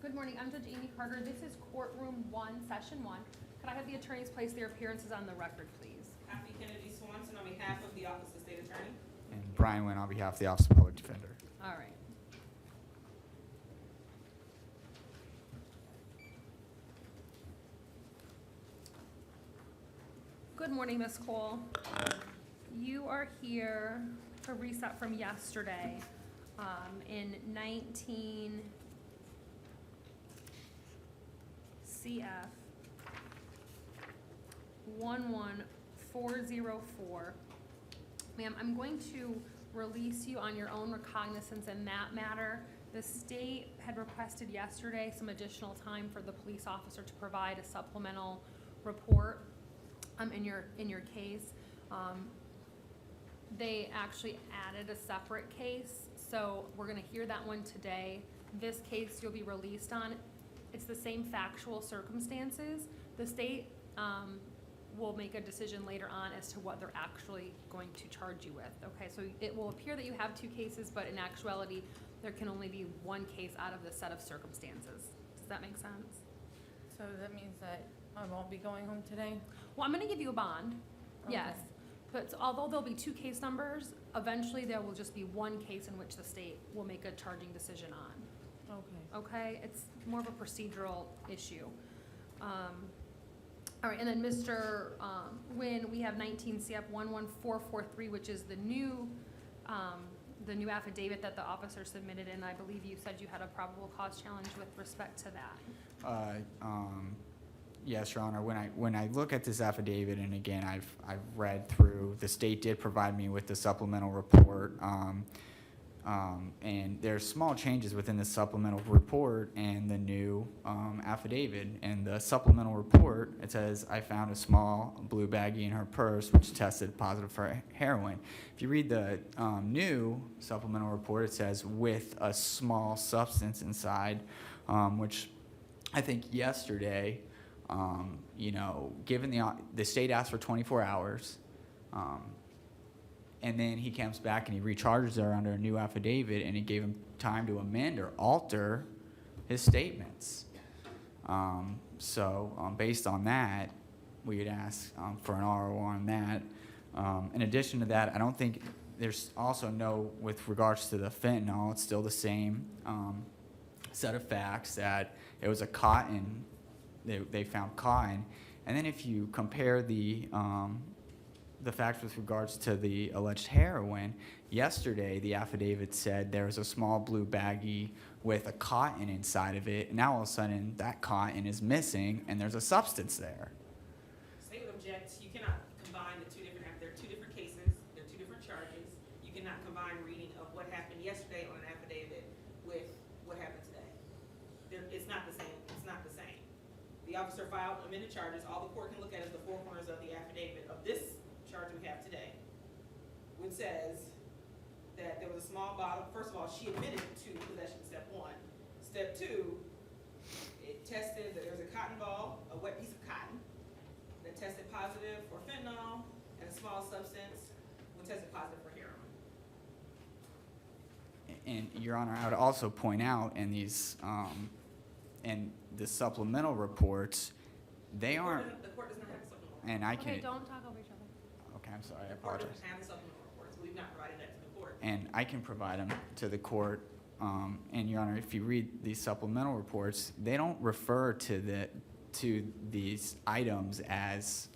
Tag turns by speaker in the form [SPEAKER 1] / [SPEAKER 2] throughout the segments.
[SPEAKER 1] Good morning, I'm Judge Amy Carter. This is courtroom 1, session 1. Could I have the attorneys place their appearances on the record, please?
[SPEAKER 2] Happy Kennedy Swanson on behalf of the Office of State Attorney.
[SPEAKER 3] And Brian Wynn on behalf of the Office of Public Defender.
[SPEAKER 1] All right. Good morning, Ms. Cole. You are here for reset from yesterday in 19 CF 11404. Ma'am, I'm going to release you on your own recognizance in that matter. The state had requested yesterday some additional time for the police officer to provide a supplemental report in your case. They actually added a separate case, so we're gonna hear that one today. This case you'll be released on. It's the same factual circumstances. The state will make a decision later on as to what they're actually going to charge you with. Okay, so it will appear that you have 2 cases, but in actuality, there can only be 1 case out of the set of circumstances. Does that make sense?
[SPEAKER 4] So that means that I won't be going home today?
[SPEAKER 1] Well, I'm gonna give you a bond, yes.
[SPEAKER 4] Okay.
[SPEAKER 1] But although there'll be 2 case numbers, eventually there will just be 1 case in which the state will make a charging decision on.
[SPEAKER 4] Okay.
[SPEAKER 1] Okay, it's more of a procedural issue. All right, and then Mr. Wynn, we have 19 CF 11443, which is the new affidavit that the officer submitted, and I believe you said you had a probable cause challenge with respect to that.
[SPEAKER 3] Yes, Your Honor. When I look at this affidavit, and again, I've read through, the state did provide me with the supplemental report, and there's small changes within the supplemental report and the new affidavit. And the supplemental report, it says, I found a small blue baggie in her purse, which tested positive for heroin. If you read the new supplemental report, it says with a small substance inside, which I think yesterday, given the state asked for 24 hours, and then he comes back and he recharges her under a new affidavit, and it gave him time to amend or alter his statements. Based on that, we would ask for an RO on that. In addition to that, I don't think there's also with regards to the fentanyl, it's still the same set of facts that it was a cotton. They found cotton, and then if you compare the facts with regards to the alleged heroin, yesterday the affidavit said there was a small blue baggie with a cotton inside of it. And now all of a sudden that cotton is missing, and there's a substance there.
[SPEAKER 2] State would object. You cannot combine the 2 different. There are 2 different cases. There are 2 different charges. You cannot combine reading of what happened yesterday on an affidavit with what happened today. It's not the same. It's not the same. The officer filed amended charges. All the court can look at is the 4 corners of the affidavit of this charge we have today, which says that there was a small bottle. First of all, she admitted to possession, step 1. Step 2, it tested that there was a cotton ball, a wet piece of cotton, that tested positive for fentanyl, and a small substance which tested positive for heroin.
[SPEAKER 3] And Your Honor, I would also point out in these, in the supplemental reports, they aren't,
[SPEAKER 2] The court does not have a supplemental report.
[SPEAKER 3] and I
[SPEAKER 1] Okay,
[SPEAKER 3] can,
[SPEAKER 1] don't talk over each other.
[SPEAKER 3] okay, I'm sorry, I
[SPEAKER 2] The court
[SPEAKER 3] apologize.
[SPEAKER 2] doesn't have the supplemental report, so we've not provided that to the court.
[SPEAKER 3] And I can provide them to the court. And Your Honor, if you read these supplemental reports, they don't refer to these items as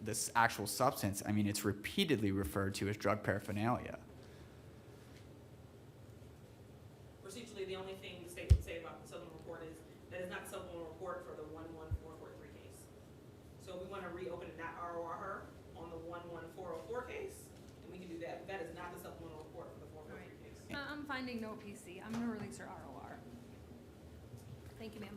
[SPEAKER 3] this actual substance. I mean, it's repeatedly referred to as drug paraphernalia.
[SPEAKER 2] Procedurally, the only thing the state would say about the supplemental report is that it's not the supplemental report for the 11443 case. So if we want to reopen and not ROR her on the 11404 case, then we can do that. But that is not the supplemental report for the 443 case.
[SPEAKER 1] I'm finding no PC. I'm gonna release your ROR. Thank you, ma'am.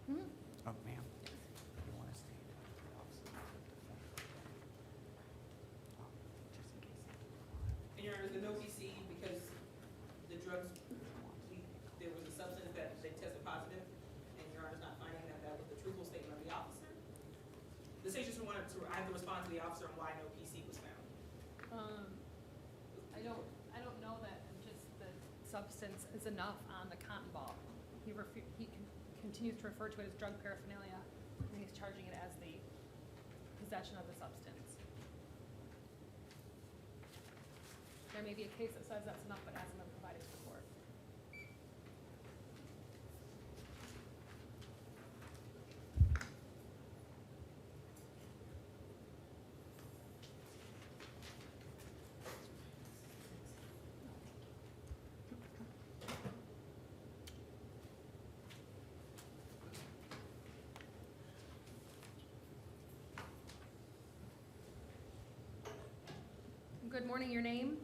[SPEAKER 1] Hmm?
[SPEAKER 3] Oh, ma'am. You want to stand up for the Office of Defender? Just in case.
[SPEAKER 2] And your Honor, there's no PC because the drugs, there was a substance that they tested positive, and your Honor's not finding that that was the truthful statement of the officer. The state just wanted to, I have to respond to the officer on why no PC was found.
[SPEAKER 1] I don't know that, just the substance is enough on the cotton ball. He continues to refer to it as drug paraphernalia, and he's charging it as the possession of the substance. There may be a case that says that's enough, but hasn't been provided to the court. Good morning, your name?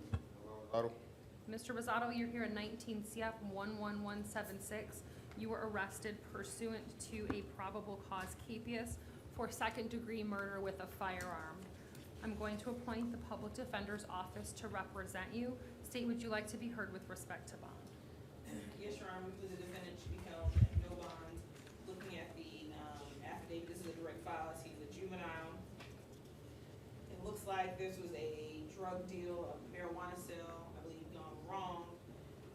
[SPEAKER 5] Rosado.
[SPEAKER 1] Mr. Rosado, you're here in 19 CF 11176. You were arrested pursuant to a probable cause capias for second-degree murder with a firearm. I'm going to appoint the Public Defender's Office to represent you. State, would you like to be heard with respect to bond?
[SPEAKER 2] Yes, Your Honor, the defendant should be held at no bond. Looking at the affidavit, this is a direct file, as he's a juvenile. It looks like this was a drug deal, a marijuana sale, I believe, gone wrong.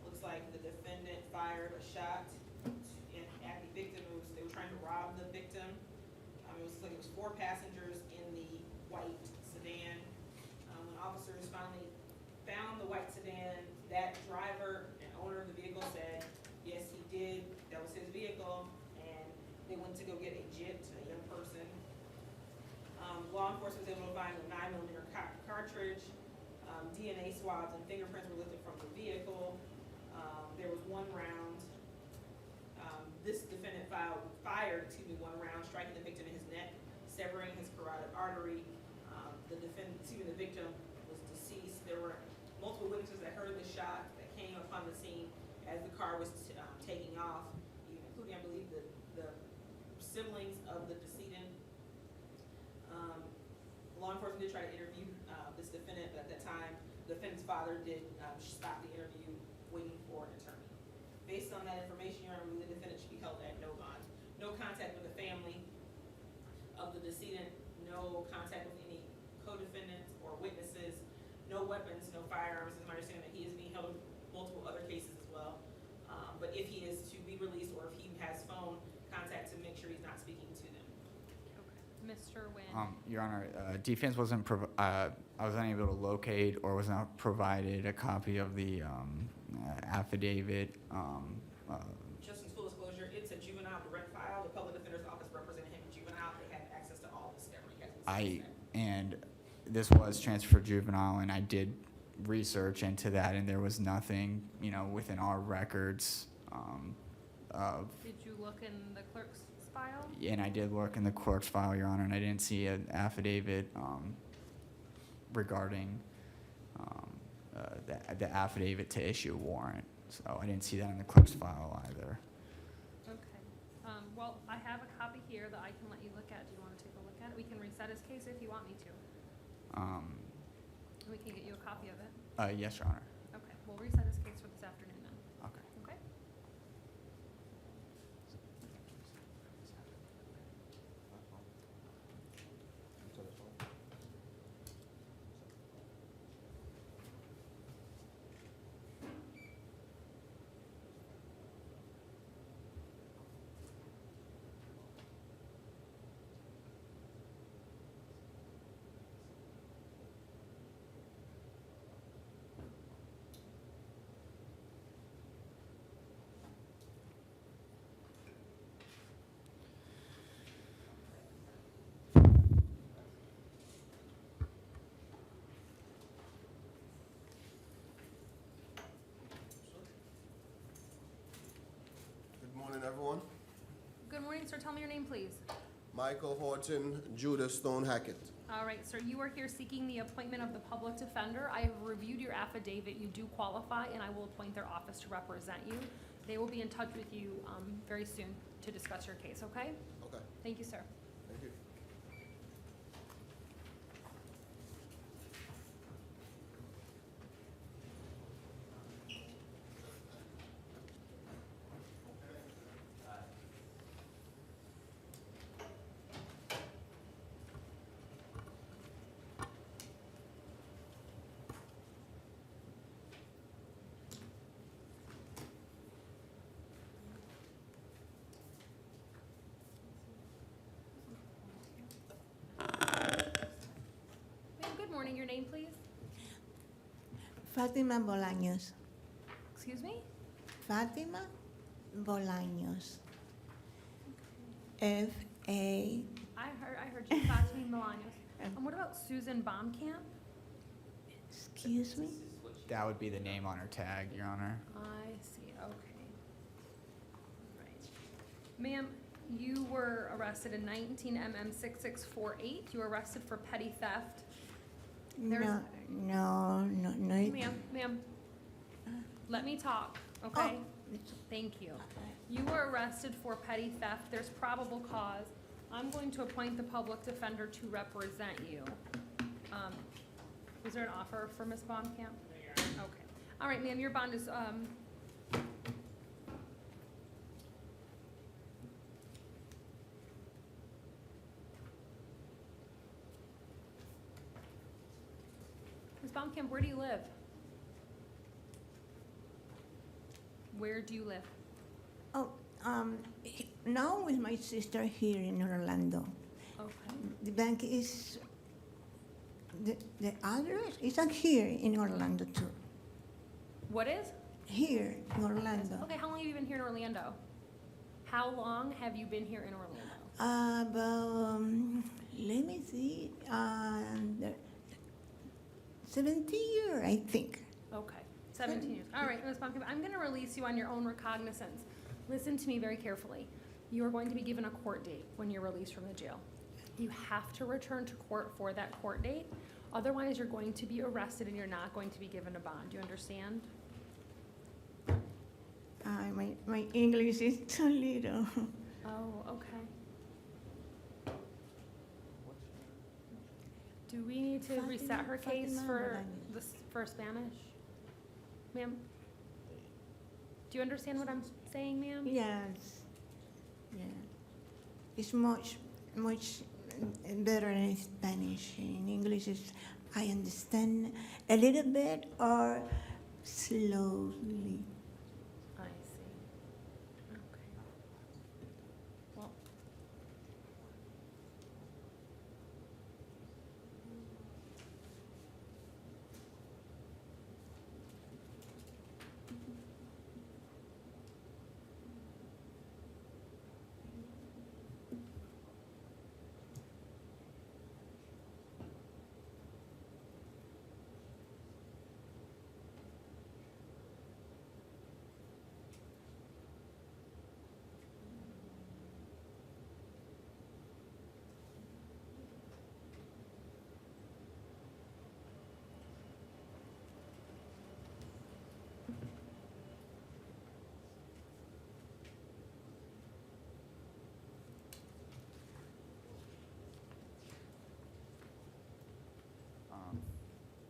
[SPEAKER 2] Looks like the defendant fired a shot at the victim. They were trying to rob the victim. It was like it was 4 passengers in the white sedan. When officers finally found the white sedan, that driver and owner of the vehicle said, yes, he did, that was his vehicle, and they went to go get a JIT, a young person. Law enforcement was able to find a 9mm cartridge. DNA swabs and fingerprints were lifted from the vehicle. There was 1 round. This defendant fired 1 round, striking the victim in his neck, severing his carotid artery. The victim was deceased. There were multiple witnesses that heard the shot that came upon the scene as the car was taking off, including, I believe, the siblings of the decedent. Law enforcement did try to interview this defendant, but at that time, the defendant's father did stop the interview, waiting for an attorney. Based on that information, Your Honor, the defendant should be held at no bond. No contact with the family of the decedent, no contact with any co-defendants or witnesses, no weapons, no firearms. It's my understanding that he is being held in multiple other cases as well. But if he is to be released, or if he has phone contact, to make sure he's not speaking to them.
[SPEAKER 1] Okay. Mr. Nguyen?
[SPEAKER 3] Your Honor, defense wasn't, I was unable to locate or was not provided a copy of the affidavit.
[SPEAKER 2] Just in full disclosure, it's a juvenile direct file. The public defender's office representing him in juvenile. They have access to all discovery.
[SPEAKER 3] And this was transferred juvenile, and I did research into that, and there was nothing, within our records of.
[SPEAKER 1] Did you look in the clerk's file?
[SPEAKER 3] And I did look in the clerk's file, Your Honor, and I didn't see an affidavit regarding the affidavit to issue a warrant. So I didn't see that in the clerk's file either.
[SPEAKER 1] Okay. Well, I have a copy here that I can let you look at. Do you want to take a look at it? We can reset his case if you want me to. We can get you a copy of it.
[SPEAKER 3] Yes, Your Honor.
[SPEAKER 1] Okay, we'll reset his case for this afternoon then.
[SPEAKER 3] Okay.
[SPEAKER 1] Okay?
[SPEAKER 5] Good morning, everyone.
[SPEAKER 1] Good morning, sir. Tell me your name, please.
[SPEAKER 5] Michael Horton, Judah Stone Hackett.
[SPEAKER 1] All right, sir, you are here seeking the appointment of the public defender. I have reviewed your affidavit. You do qualify, and I will appoint their office to represent you. They will be in touch with you very soon to discuss your case, okay?
[SPEAKER 5] Okay,
[SPEAKER 1] Thank you, sir.
[SPEAKER 5] thank you.
[SPEAKER 1] morning, your name, please?
[SPEAKER 6] Fatima Bolaños.
[SPEAKER 1] Excuse me?
[SPEAKER 6] Fatima Bolaños. F-A.
[SPEAKER 1] I heard you, Fatima Bolaños. And what about Susan Baumkamp?
[SPEAKER 6] Excuse me?
[SPEAKER 3] That would be the name on her tag, Your Honor.
[SPEAKER 1] I see, okay. Right. Ma'am, you were arrested in 19 MM 6648. You were arrested for petty theft. There's-
[SPEAKER 6] No.
[SPEAKER 1] Ma'am, let me talk, okay? Thank you. You were arrested for petty theft. There's probable cause. I'm going to appoint the public defender to represent you. Was there an offer for Ms. Baumkamp? Okay. All right, ma'am, your bond is, Ms. Baumkamp, where do you live? Where do you live?
[SPEAKER 6] Oh, now with my sister here in Orlando.
[SPEAKER 1] Okay.
[SPEAKER 6] The bank is, the address is here in Orlando too.
[SPEAKER 1] What is?
[SPEAKER 6] Here in Orlando.
[SPEAKER 1] Okay, how long have you been here in Orlando? How long have you been here in Orlando?
[SPEAKER 6] About, let me see, 70 years, I think.
[SPEAKER 1] Okay, 17 years. All right, Ms. Baumkamp, I'm gonna release you on your own recognizance. Listen to me very carefully. You are going to be given a court date when you're released from the jail. You have to return to court for that court date. Otherwise, you're going to be arrested and you're not going to be given a bond. Do you understand?
[SPEAKER 6] My English is too little.
[SPEAKER 1] Oh, okay. Do we need to reset her case
[SPEAKER 6] Fatima
[SPEAKER 1] for
[SPEAKER 6] Bolaños.
[SPEAKER 1] for Spanish? Ma'am? Do you understand what I'm saying, ma'am?
[SPEAKER 6] Yes. Yeah. It's much better in Spanish. In English, I understand a little bit or slowly.
[SPEAKER 1] I see. Okay. Well.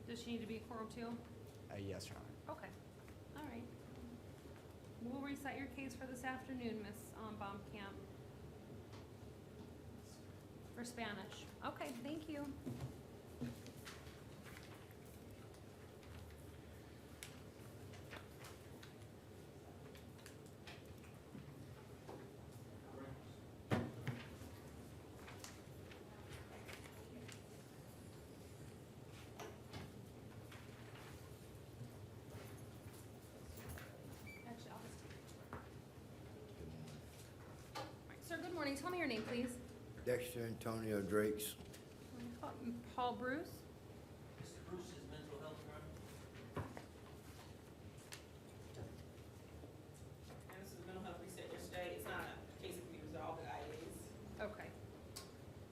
[SPEAKER 1] Does she need to be a quorum too?
[SPEAKER 3] Yes, Your Honor.
[SPEAKER 1] Okay, all right. We'll reset your case for this afternoon, Ms. Baumkamp. For Spanish. Okay, thank you. Actually, I'll just take it. All right, sir, good morning. Tell me your name, please.
[SPEAKER 7] Dexter Antonio Drakes.
[SPEAKER 1] Paul Bruce?
[SPEAKER 8] Mr. Bruce's mental health run.
[SPEAKER 2] And this is mental health reset yesterday. It's not a case that can be resolved at IAs.
[SPEAKER 1] Okay.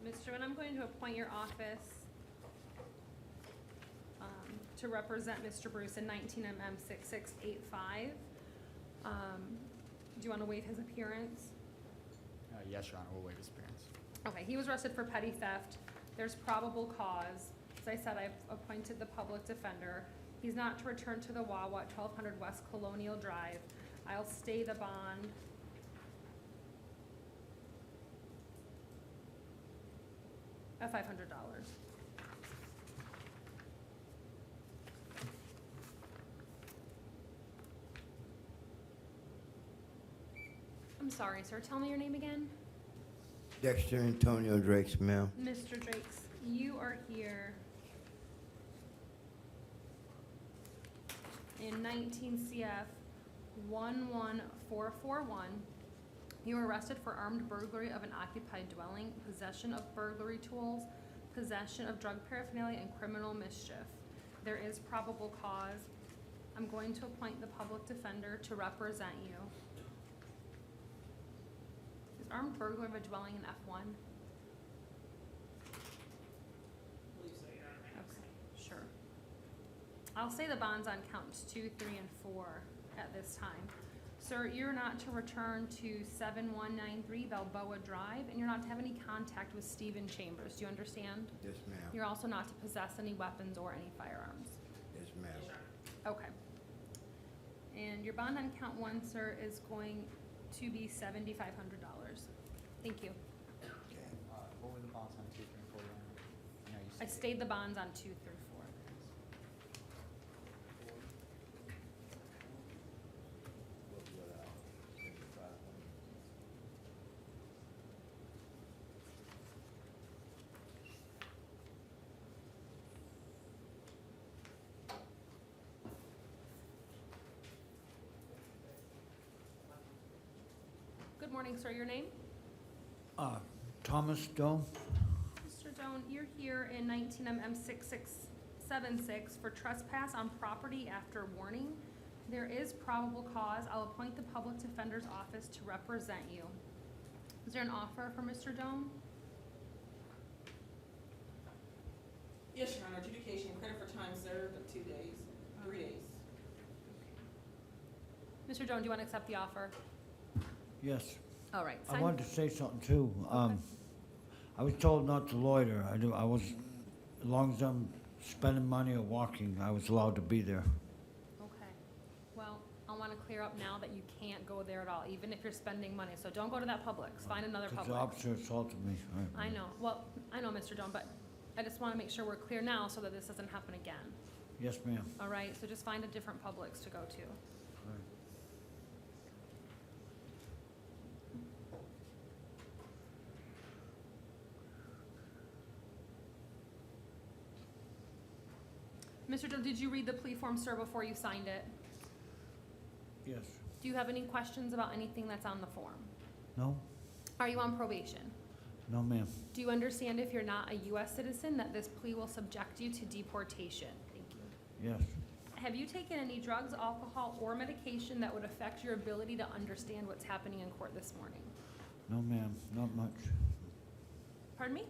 [SPEAKER 1] Mr. Wynn, I'm going to appoint your office to represent Mr. Bruce in 19 MM 6685. Do you want to waive his appearance?
[SPEAKER 3] Yes, Your Honor, we'll waive his appearance.
[SPEAKER 1] Okay, he was arrested for petty theft. There's probable cause. As I said, I've appointed the public defender. He's not to return to the Wawa at 1200 West Colonial Drive. I'll stay the bond. At $500. I'm sorry, sir. Tell me your name again.
[SPEAKER 7] Dexter Antonio Drakes, ma'am.
[SPEAKER 1] Mr. Drakes, you are here in 19 CF 11441. You were arrested for armed burglary of an occupied dwelling, possession of burglary tools, possession of drug paraphernalia, and criminal mischief. There is probable cause. I'm going to appoint the public defender to represent you. Is armed burglary of a dwelling in F1?
[SPEAKER 2] Believe so, Your Honor.
[SPEAKER 1] Okay, sure. I'll say the bonds on counts 2, 3, and 4 at this time. Sir, you're not to return to 7193 Balboa Drive, and you're not to have any contact with Stephen Chambers. Do you understand?
[SPEAKER 7] Yes, ma'am.
[SPEAKER 1] You're also not to possess any weapons or any firearms.
[SPEAKER 7] Yes, ma'am.
[SPEAKER 2] Yes, Your Honor.
[SPEAKER 1] Okay. And your bond on count 1, sir, is going to be $7,500. Thank you.
[SPEAKER 3] What were the bonds on 2, 3, and 4?
[SPEAKER 1] I stayed the bonds on 2 through 4. Good morning, sir. Your name?
[SPEAKER 7] Thomas Doe?
[SPEAKER 1] Mr. Doan, you're here in 19 MM 6676 for trespass on property after warning. There is probable cause. I'll appoint the public defender's office to represent you. Is there an offer for Mr. Doan?
[SPEAKER 2] Yes, Your Honor, adjudication, credit for time served of 2 days, 3 days.
[SPEAKER 1] Mr. Doan, do you want to accept the offer?
[SPEAKER 9] Yes,
[SPEAKER 1] All right.
[SPEAKER 9] I
[SPEAKER 1] sign-
[SPEAKER 9] wanted to say something too.
[SPEAKER 1] Okay.
[SPEAKER 9] I was told not to loiter. I was, as long as I'm spending money or walking, I was allowed to be there.
[SPEAKER 1] Okay. Well, I want to clear up now that you can't go there at all, even if you're spending money. So don't go to that Publix. Find another
[SPEAKER 9] Because the
[SPEAKER 1] Publix.
[SPEAKER 9] officer assaulted me.
[SPEAKER 1] I know. Well, I know, Mr. Doan, but I just want to make sure we're clear now so that this doesn't happen again.
[SPEAKER 9] Yes, ma'am.
[SPEAKER 1] All right? So just find a different Publix to go to.
[SPEAKER 9] Right.
[SPEAKER 1] Mr. Doan, did you read the plea form, sir, before you signed it?
[SPEAKER 9] Yes.
[SPEAKER 1] Do you have any questions about anything that's on the form?
[SPEAKER 9] No?
[SPEAKER 1] Are you on probation?
[SPEAKER 9] No, ma'am.
[SPEAKER 1] Do you understand if you're not a U.S. citizen that this plea will subject you to deportation? Thank you.
[SPEAKER 9] Yes.
[SPEAKER 1] Have you taken any drugs, alcohol, or medication that would affect your ability to understand what's happening in court this morning?
[SPEAKER 9] No, ma'am. Not much.
[SPEAKER 1] Pardon me?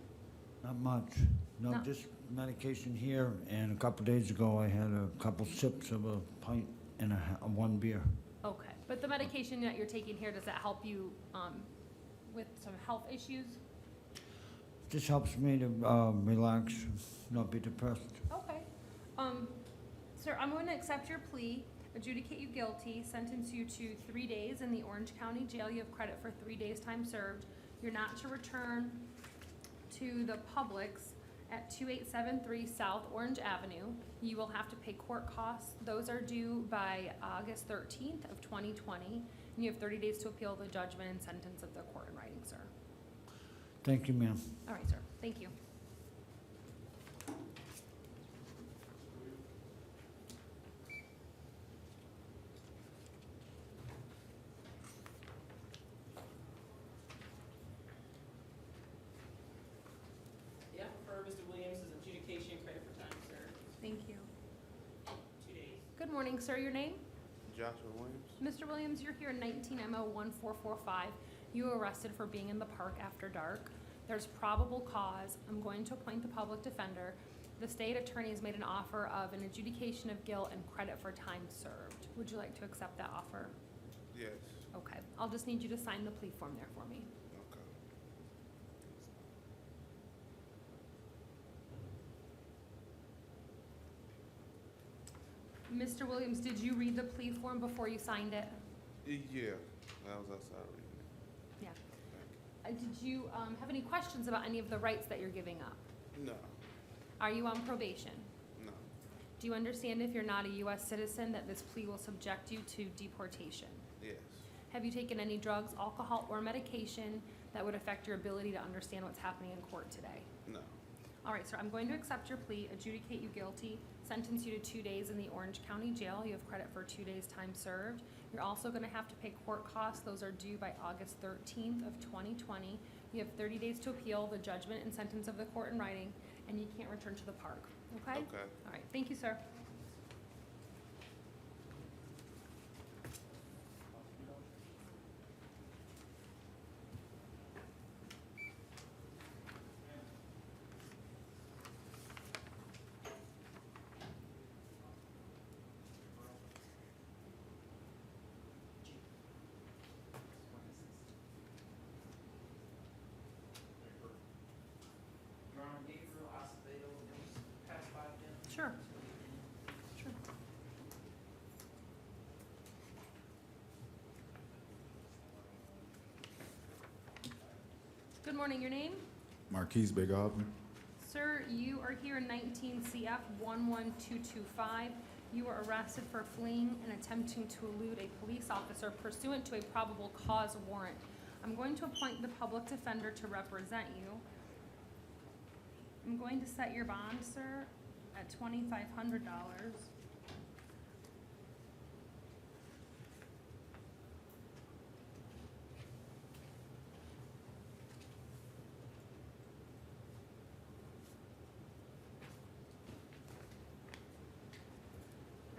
[SPEAKER 9] Not much. No,
[SPEAKER 1] No.
[SPEAKER 9] just medication here, and a couple days ago, I had a couple sips of a pint and one beer.
[SPEAKER 1] Okay, but the medication that you're taking here, does that help you with some health issues?
[SPEAKER 9] Just helps me to relax, not be depressed.
[SPEAKER 1] Okay. Sir, I'm going to accept your plea, adjudicate you guilty, sentence you to 3 days in the Orange County Jail. You have credit for 3 days' time served. You're not to return to the Publix at 2873 South Orange Avenue. You will have to pay court costs. Those are due by August 13th of 2020. And you have 30 days to appeal the judgment and sentence of the court in writing, sir.
[SPEAKER 9] Thank you, ma'am.
[SPEAKER 1] All right, sir. Thank you.
[SPEAKER 2] Yeah, for Mr. Williams' adjudication, credit for time served,
[SPEAKER 1] Thank you.
[SPEAKER 2] 2 days.
[SPEAKER 1] Good morning, sir. Your name?
[SPEAKER 5] Joshua Williams.
[SPEAKER 1] Mr. Williams, you're here in 19 MO 1445. You were arrested for being in the park after dark. There's probable cause. I'm going to appoint the public defender. The state attorney has made an offer of an adjudication of guilt and credit for time served. Would you like to accept that offer?
[SPEAKER 5] Yes.
[SPEAKER 1] Okay. I'll just need you to sign the plea form there for me.
[SPEAKER 5] Okay.
[SPEAKER 1] Mr. Williams, did you read the plea form before you signed it?
[SPEAKER 5] Yeah, I was outside reading
[SPEAKER 1] Yeah.
[SPEAKER 5] it.
[SPEAKER 1] Did you have any questions about any of the rights that you're giving up?
[SPEAKER 5] No,
[SPEAKER 1] Are you on probation?
[SPEAKER 5] no,
[SPEAKER 1] Do you understand if you're not a U.S. citizen that this plea will subject you to deportation?
[SPEAKER 5] yes,
[SPEAKER 1] Have you taken any drugs, alcohol, or medication that would affect your ability to understand what's happening in court today?
[SPEAKER 5] no,
[SPEAKER 1] All right, sir, I'm going to accept your plea, adjudicate you guilty, sentence you to 2 days in the Orange County Jail. You have credit for 2 days' time served. You're also gonna have to pay court costs. Those are due by August 13th of 2020. You have 30 days to appeal the judgment and sentence of the court in writing, and you can't return to the park, okay?
[SPEAKER 5] Okay.
[SPEAKER 1] All right, thank you, sir.
[SPEAKER 8] Your Honor, Gabriel Acevedo, was passed by them.
[SPEAKER 1] Sure. Sure. Good morning, your name?
[SPEAKER 10] Marquise Big Hoffman.
[SPEAKER 1] Sir, you are here in 19 CF 11225. You were arrested for fleeing and attempting to elude a police officer pursuant to a probable cause warrant. I'm going to appoint the public defender to represent you. I'm going to set your bond, sir, at $2,500.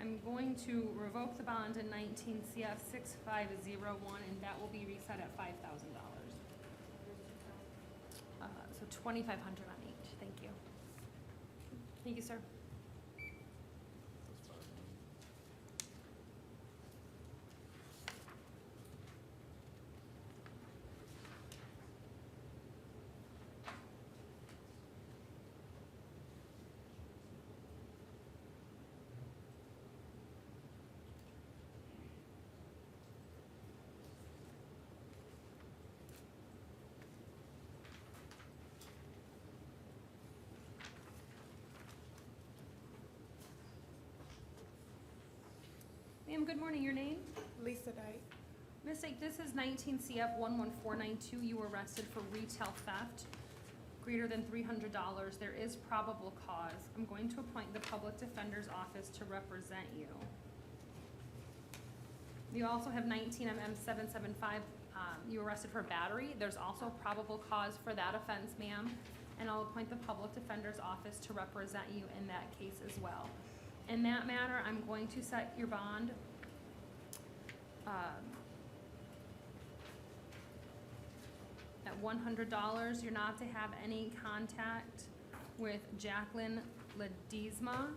[SPEAKER 1] I'm going to revoke the bond in 19 CF 6501, and that will be reset at $5,000. So 2,500 on each. Thank you. Thank you, sir. Ma'am, good morning. Your name?
[SPEAKER 4] Lisa Dyke.
[SPEAKER 1] Miss Dyke, this is 19 CF 11492. You were arrested for retail theft greater than $300. There is probable cause. I'm going to appoint the public defender's office to represent you. You also have 19 MM 775. You were arrested for battery. There's also probable cause for that offense, ma'am. And I'll appoint the public defender's office to represent you in that case as well. In that matter, I'm going to set your bond at $100. You're not to have any contact with Jacqueline Ledesma.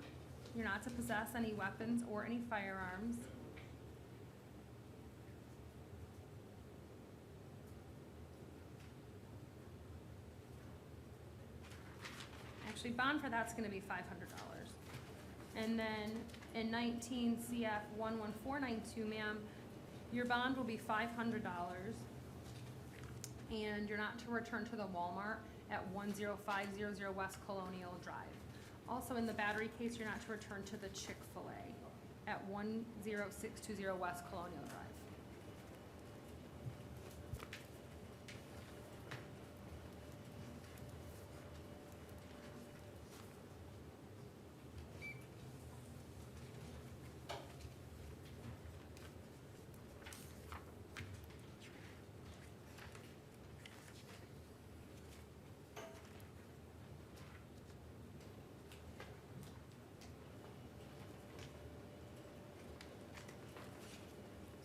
[SPEAKER 1] You're not to possess any weapons or any firearms. Actually, bond for that's gonna be $500. And then in 19 CF 11492, ma'am, your bond will be $500. And you're not to return to the Walmart at 10500 West Colonial Drive. Also in the battery case, you're not to return to the Chick-fil-A at 10620 West Colonial Drive.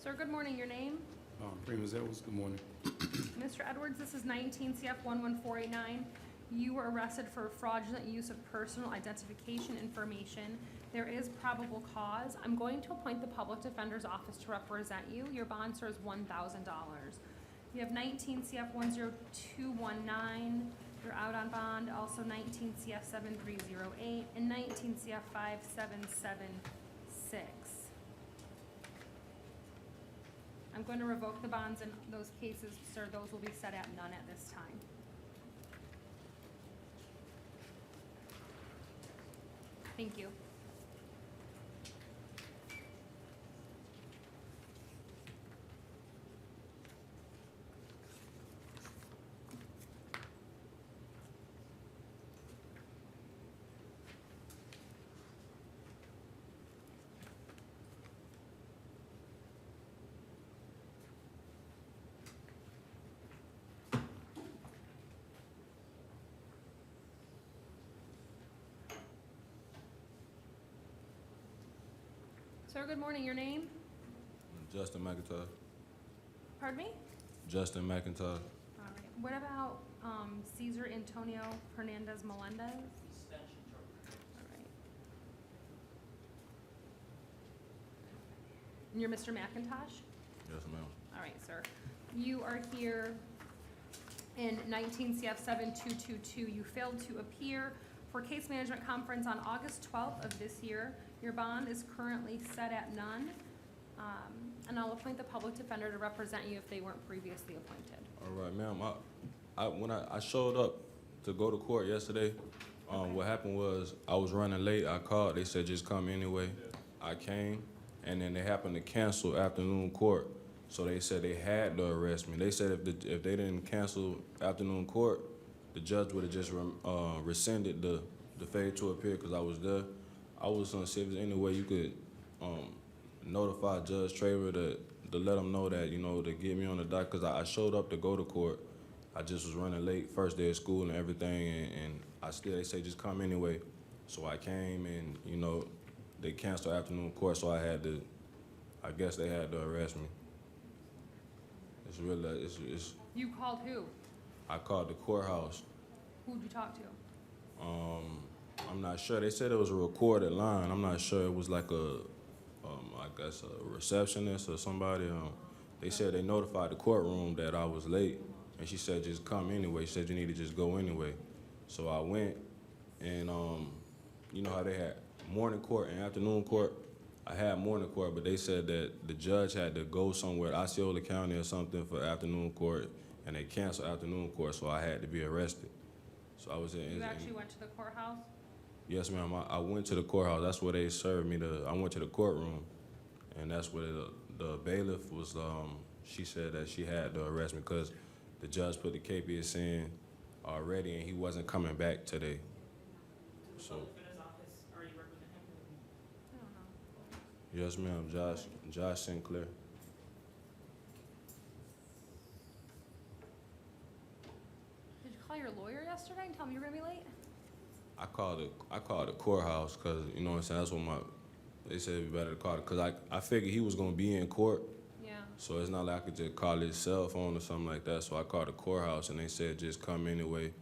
[SPEAKER 1] Sir, good morning. Your name?
[SPEAKER 10] Primus Edwards, good morning.
[SPEAKER 1] Mr. Edwards, this is 19 CF 11489. You were arrested for fraudulent use of personal identification information. There is probable cause. I'm going to appoint the public defender's office to represent you. Your bond, sir, is $1,000. You have 19 CF 10219. You're out on bond. Also 19 CF 7308 and 19 CF 5776. I'm going to revoke the bonds in those cases, sir. Those will be set at none at this time. Thank you. Sir, good morning. Your name?
[SPEAKER 10] Justin McIntyre.
[SPEAKER 1] Pardon me?
[SPEAKER 10] Justin McIntyre.
[SPEAKER 1] All right. What about Cesar Antonio Hernandez Melendez?
[SPEAKER 8] Extension truck.
[SPEAKER 1] All right. And you're Mr. McIntosh?
[SPEAKER 10] Yes, ma'am.
[SPEAKER 1] All right, sir. You are here in 19 CF 7222. You failed to appear for case management conference on August 12th of this year. Your bond is currently set at none. And I'll appoint the public defender to represent you if they weren't previously appointed.
[SPEAKER 10] All right, ma'am. When I showed up to go to court yesterday, what happened was I was running late. I called. They said just come anyway. I came, and then they happened to cancel afternoon court. So they said they had to arrest me. They said if they didn't cancel afternoon court, the judge would have just rescinded the failure to appear because I was there. I was gonna see if there's any way you could notify Judge Traver to let him know that, you know, to get me on the dock, because I showed up to go to court. I just was running late, first day of school and everything, and they say just come anyway. So I came, and, you know, they canceled afternoon court, so I guess they had to arrest me. It's really,
[SPEAKER 1] You called who?
[SPEAKER 10] I called the courthouse.
[SPEAKER 1] Who'd you talk to?
[SPEAKER 10] I'm not sure. They said it was a recorded line. I'm not sure. It was like I guess a receptionist or somebody. They said they notified the courtroom that I was late, and she said just come anyway. She said you need to just go anyway. So I went, and you know how they had morning court and afternoon court? I had morning court, but they said that the judge had to go somewhere, Osceola County or something, for afternoon court, and they canceled afternoon court, so I had to be arrested. So I was in.
[SPEAKER 1] You actually went to the courthouse?
[SPEAKER 10] Yes, ma'am. I went to the courthouse. That's where they served me. I went to the courtroom, and that's where the bailiff was. She said that she had to arrest me because the judge put the KPS in already, and he wasn't coming back today.
[SPEAKER 2] To the
[SPEAKER 10] So,
[SPEAKER 2] public defender's office, are you representing him?
[SPEAKER 1] I don't know.
[SPEAKER 10] yes, ma'am. Josh Sinclair.
[SPEAKER 1] Did you call your lawyer yesterday and tell him you were gonna be late?
[SPEAKER 10] I called the courthouse because, you know what I'm saying, that's what they said it'd be better to call it, because I figured he was going to be in court,
[SPEAKER 1] Yeah.
[SPEAKER 10] so it's not like I could just call his cell phone or something like that. So I called the courthouse, and they said just come anyway,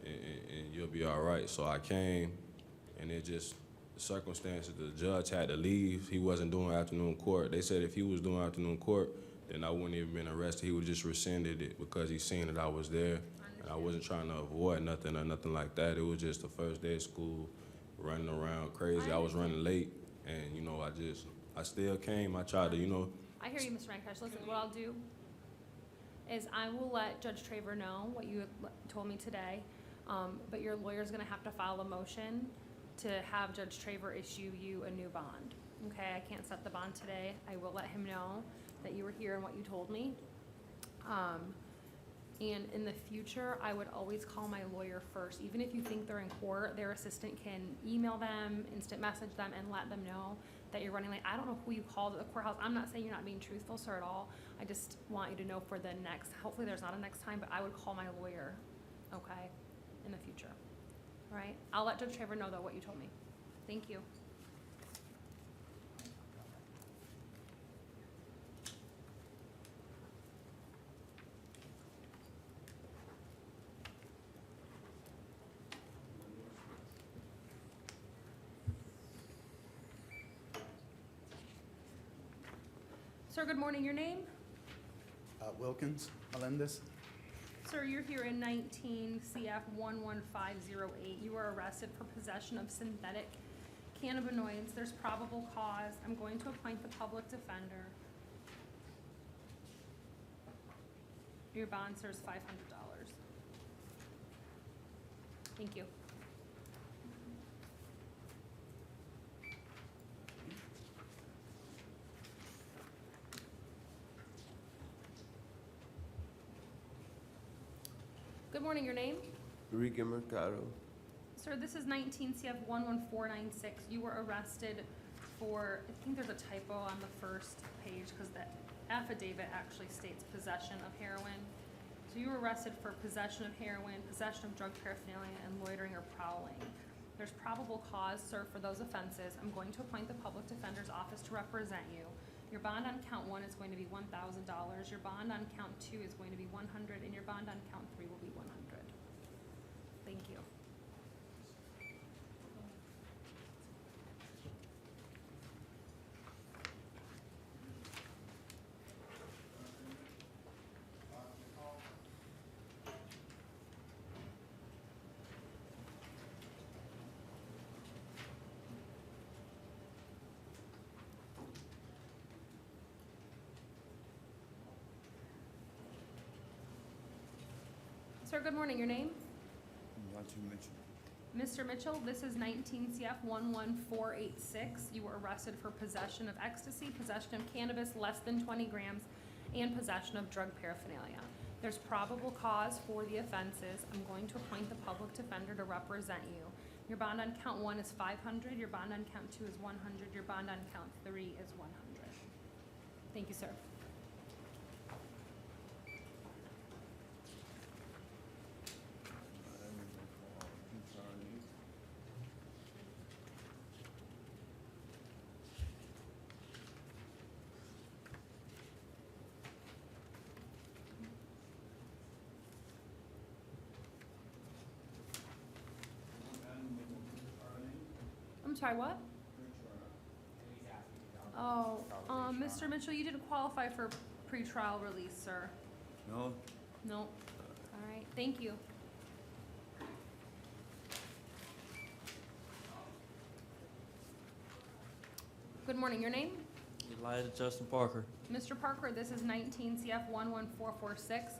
[SPEAKER 10] and you'll be all right. So I came, and it just, the circumstances, the judge had to leave. He wasn't doing afternoon court. They said if he was doing afternoon court, then I wouldn't even been arrested. He would just rescinded it because he seen that I was there. I wasn't trying to avoid nothing or nothing like that. It was just the first day of school, running around crazy. I was running late, and, you know, I still came. I tried to, you know.
[SPEAKER 1] I hear you, Mr. McIntosh. Listen, what I'll do is I will let Judge Traver know what you had told me today, but your lawyer's gonna have to file a motion to have Judge Traver issue you a new bond. Okay, I can't set the bond today. I will let him know that you were here and what you told me. And in the future, I would always call my lawyer first. Even if you think they're in court, their assistant can email them, instant message them, and let them know that you're running late. I don't know who you called at the courthouse. I'm not saying you're not being truthful, sir, at all. I just want you to know for the next, hopefully there's not a next time, but I would call my lawyer, okay, in the future. All right? I'll let Judge Traver know, though, what you told me. Thank you. Sir, good morning. Your name?
[SPEAKER 11] Wilkins, Melendez.
[SPEAKER 1] Sir, you're here in 19 CF 11508. You were arrested for possession of synthetic cannabinoids. There's probable cause. I'm going to appoint the public defender. Your bond, sir, is $500. Thank you. Good morning, your name?
[SPEAKER 5] Ricky Mercado.
[SPEAKER 1] Sir, this is 19 CF 11496. You were arrested for, I think there's a typo on the first page because the affidavit actually states possession of heroin. So you were arrested for possession of heroin, possession of drug paraphernalia, and loitering or prowling. There's probable cause, sir, for those offenses. I'm going to appoint the public defender's office to represent you. Your bond on count 1 is going to be $1,000. Your bond on count 2 is going to be $100, and your bond on count 3 will be $100. Thank you. Sir, good morning. Your name?
[SPEAKER 7] Not to mention.
[SPEAKER 1] Mr. Mitchell, this is 19 CF 11486. You were arrested for possession of ecstasy, possession of cannabis less than 20 grams, and possession of drug paraphernalia. There's probable cause for the offenses. I'm going to appoint the public defender to represent you. Your bond on count 1 is 500. Your bond on count 2 is 100. Your bond on count 3 is 100. Thank you, sir. I'm sorry, what? Oh, Mr. Mitchell, you didn't qualify for pretrial release, sir.
[SPEAKER 7] No?
[SPEAKER 1] No. All right, thank you. Good morning, your name?
[SPEAKER 8] Elijah Justin Parker.
[SPEAKER 1] Mr. Parker, this is 19 CF 11446.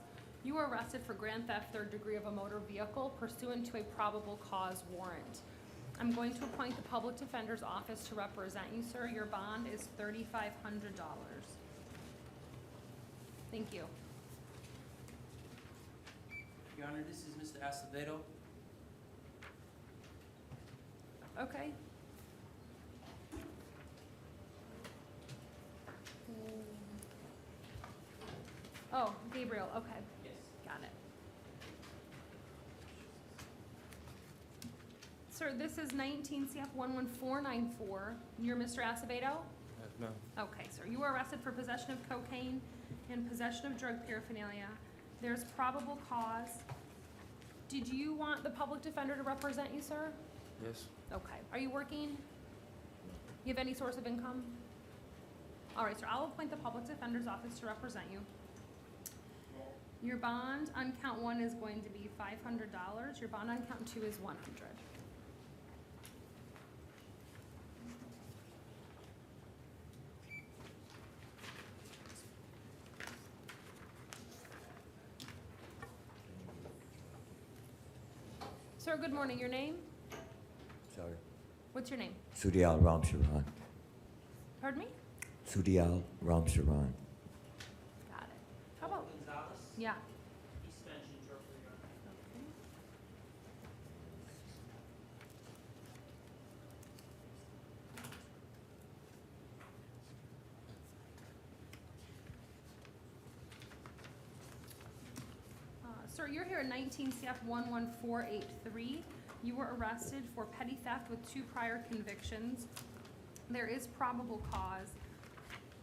[SPEAKER 1] You were arrested for grand theft third degree of a motor vehicle pursuant to a probable cause warrant. I'm going to appoint the public defender's office to represent you, sir. Your bond is $3,500. Thank you.
[SPEAKER 8] Your Honor, this is Mr. Acevedo.
[SPEAKER 1] Okay. Oh, Gabriel, okay.
[SPEAKER 8] Yes.
[SPEAKER 1] Got it. Sir, this is 19 CF 11494. You're Mr. Acevedo?
[SPEAKER 8] No.
[SPEAKER 1] Okay, sir. You were arrested for possession of cocaine and possession of drug paraphernalia. There's probable cause. Did you want the public defender to represent you, sir?
[SPEAKER 8] Yes.
[SPEAKER 1] Okay. Are you working? You have any source of income? All right, sir. I'll appoint the public defender's office to represent you. Your bond on count 1 is going to be $500. Your bond on count 2 is $100. Sir, good morning. Your name?
[SPEAKER 7] Sorry.
[SPEAKER 1] What's your name?
[SPEAKER 7] Sudial Ramcharan.
[SPEAKER 1] Pardon me?
[SPEAKER 7] Sudial Ramcharan.
[SPEAKER 1] Got it. How about,
[SPEAKER 8] Gonzalez,
[SPEAKER 1] yeah.
[SPEAKER 8] East Bench, New Jersey, Your Honor.
[SPEAKER 1] Okay. Sir, you're here at 19 CF 11483. You were arrested for petty theft with 2 prior convictions. There is probable cause.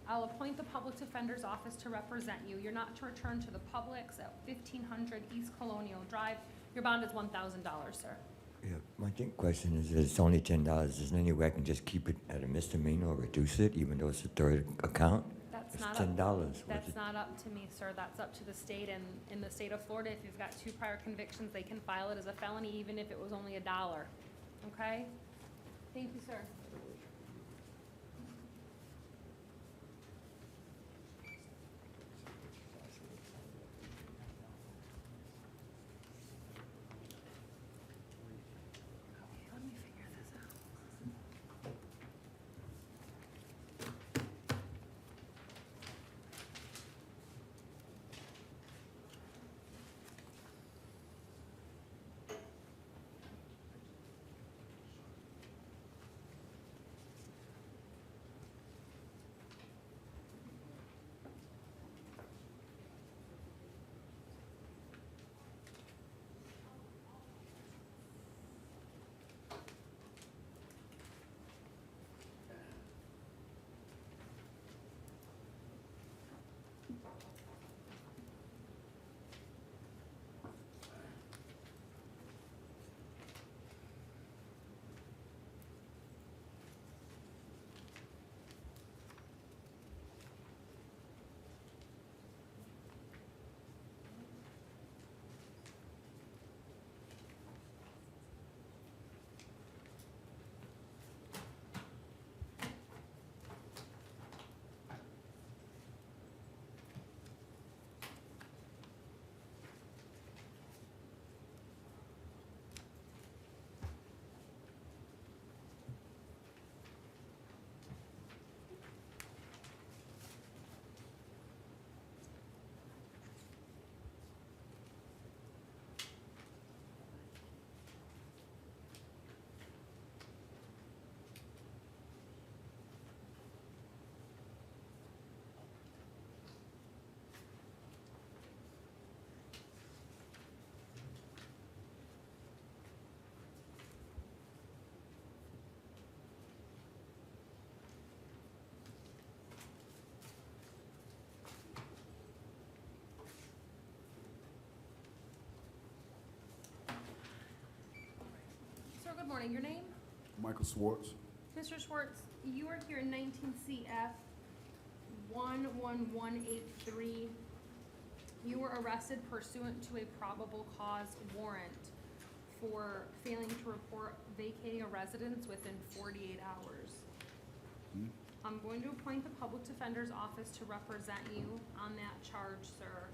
[SPEAKER 1] I'll appoint the public defender's office to represent you. You're not to return to the Publix at 1500 East Colonial Drive. Your bond is $1,000, sir.
[SPEAKER 7] Yeah, my question is, it's only $10. Is there any way I can just keep it at a misdemeanor or reduce it, even though it's a third account?
[SPEAKER 1] That's
[SPEAKER 7] It's
[SPEAKER 1] not
[SPEAKER 7] $10.
[SPEAKER 1] up.
[SPEAKER 7] What's
[SPEAKER 1] That's
[SPEAKER 7] it-
[SPEAKER 1] not up to me, sir. That's up to the state. And in the state of Florida, if you've got 2 prior convictions, they can file it as a felony, even if it was only $1. Okay? Thank you, sir. Okay, let me figure this out. Good morning, your name?
[SPEAKER 5] Michael Swartz.
[SPEAKER 1] Mr. Schwartz, you are here in 19 CF 11183. You were arrested pursuant to a probable cause warrant for failing to report vacating a residence within 48 hours. I'm going to appoint the Public Defender's Office to represent you on that charge, sir.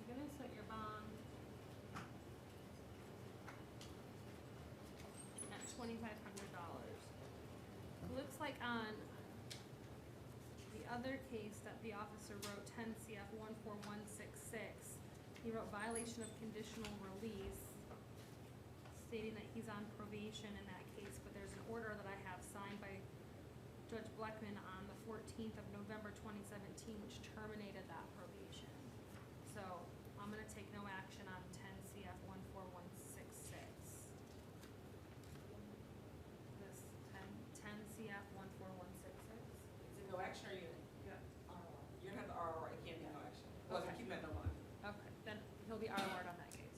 [SPEAKER 1] You're gonna set your bond at $2,500. It looks like on the other case that the officer wrote, 10 CF 14166, he wrote violation of conditional release, stating that he's on probation in that case, but there's an order that I have signed by Judge Bleckman on the 14th of November 2017, which terminated that probation. So I'm gonna take no action on 10 CF 14166. This 10 CF 14166.
[SPEAKER 2] Is it no action or you?
[SPEAKER 1] Yeah.
[SPEAKER 2] You don't have the ROR, it can't be no action. Well,
[SPEAKER 1] Okay.
[SPEAKER 2] keep it at no one.
[SPEAKER 1] Okay, then he'll be ROR'd on that case.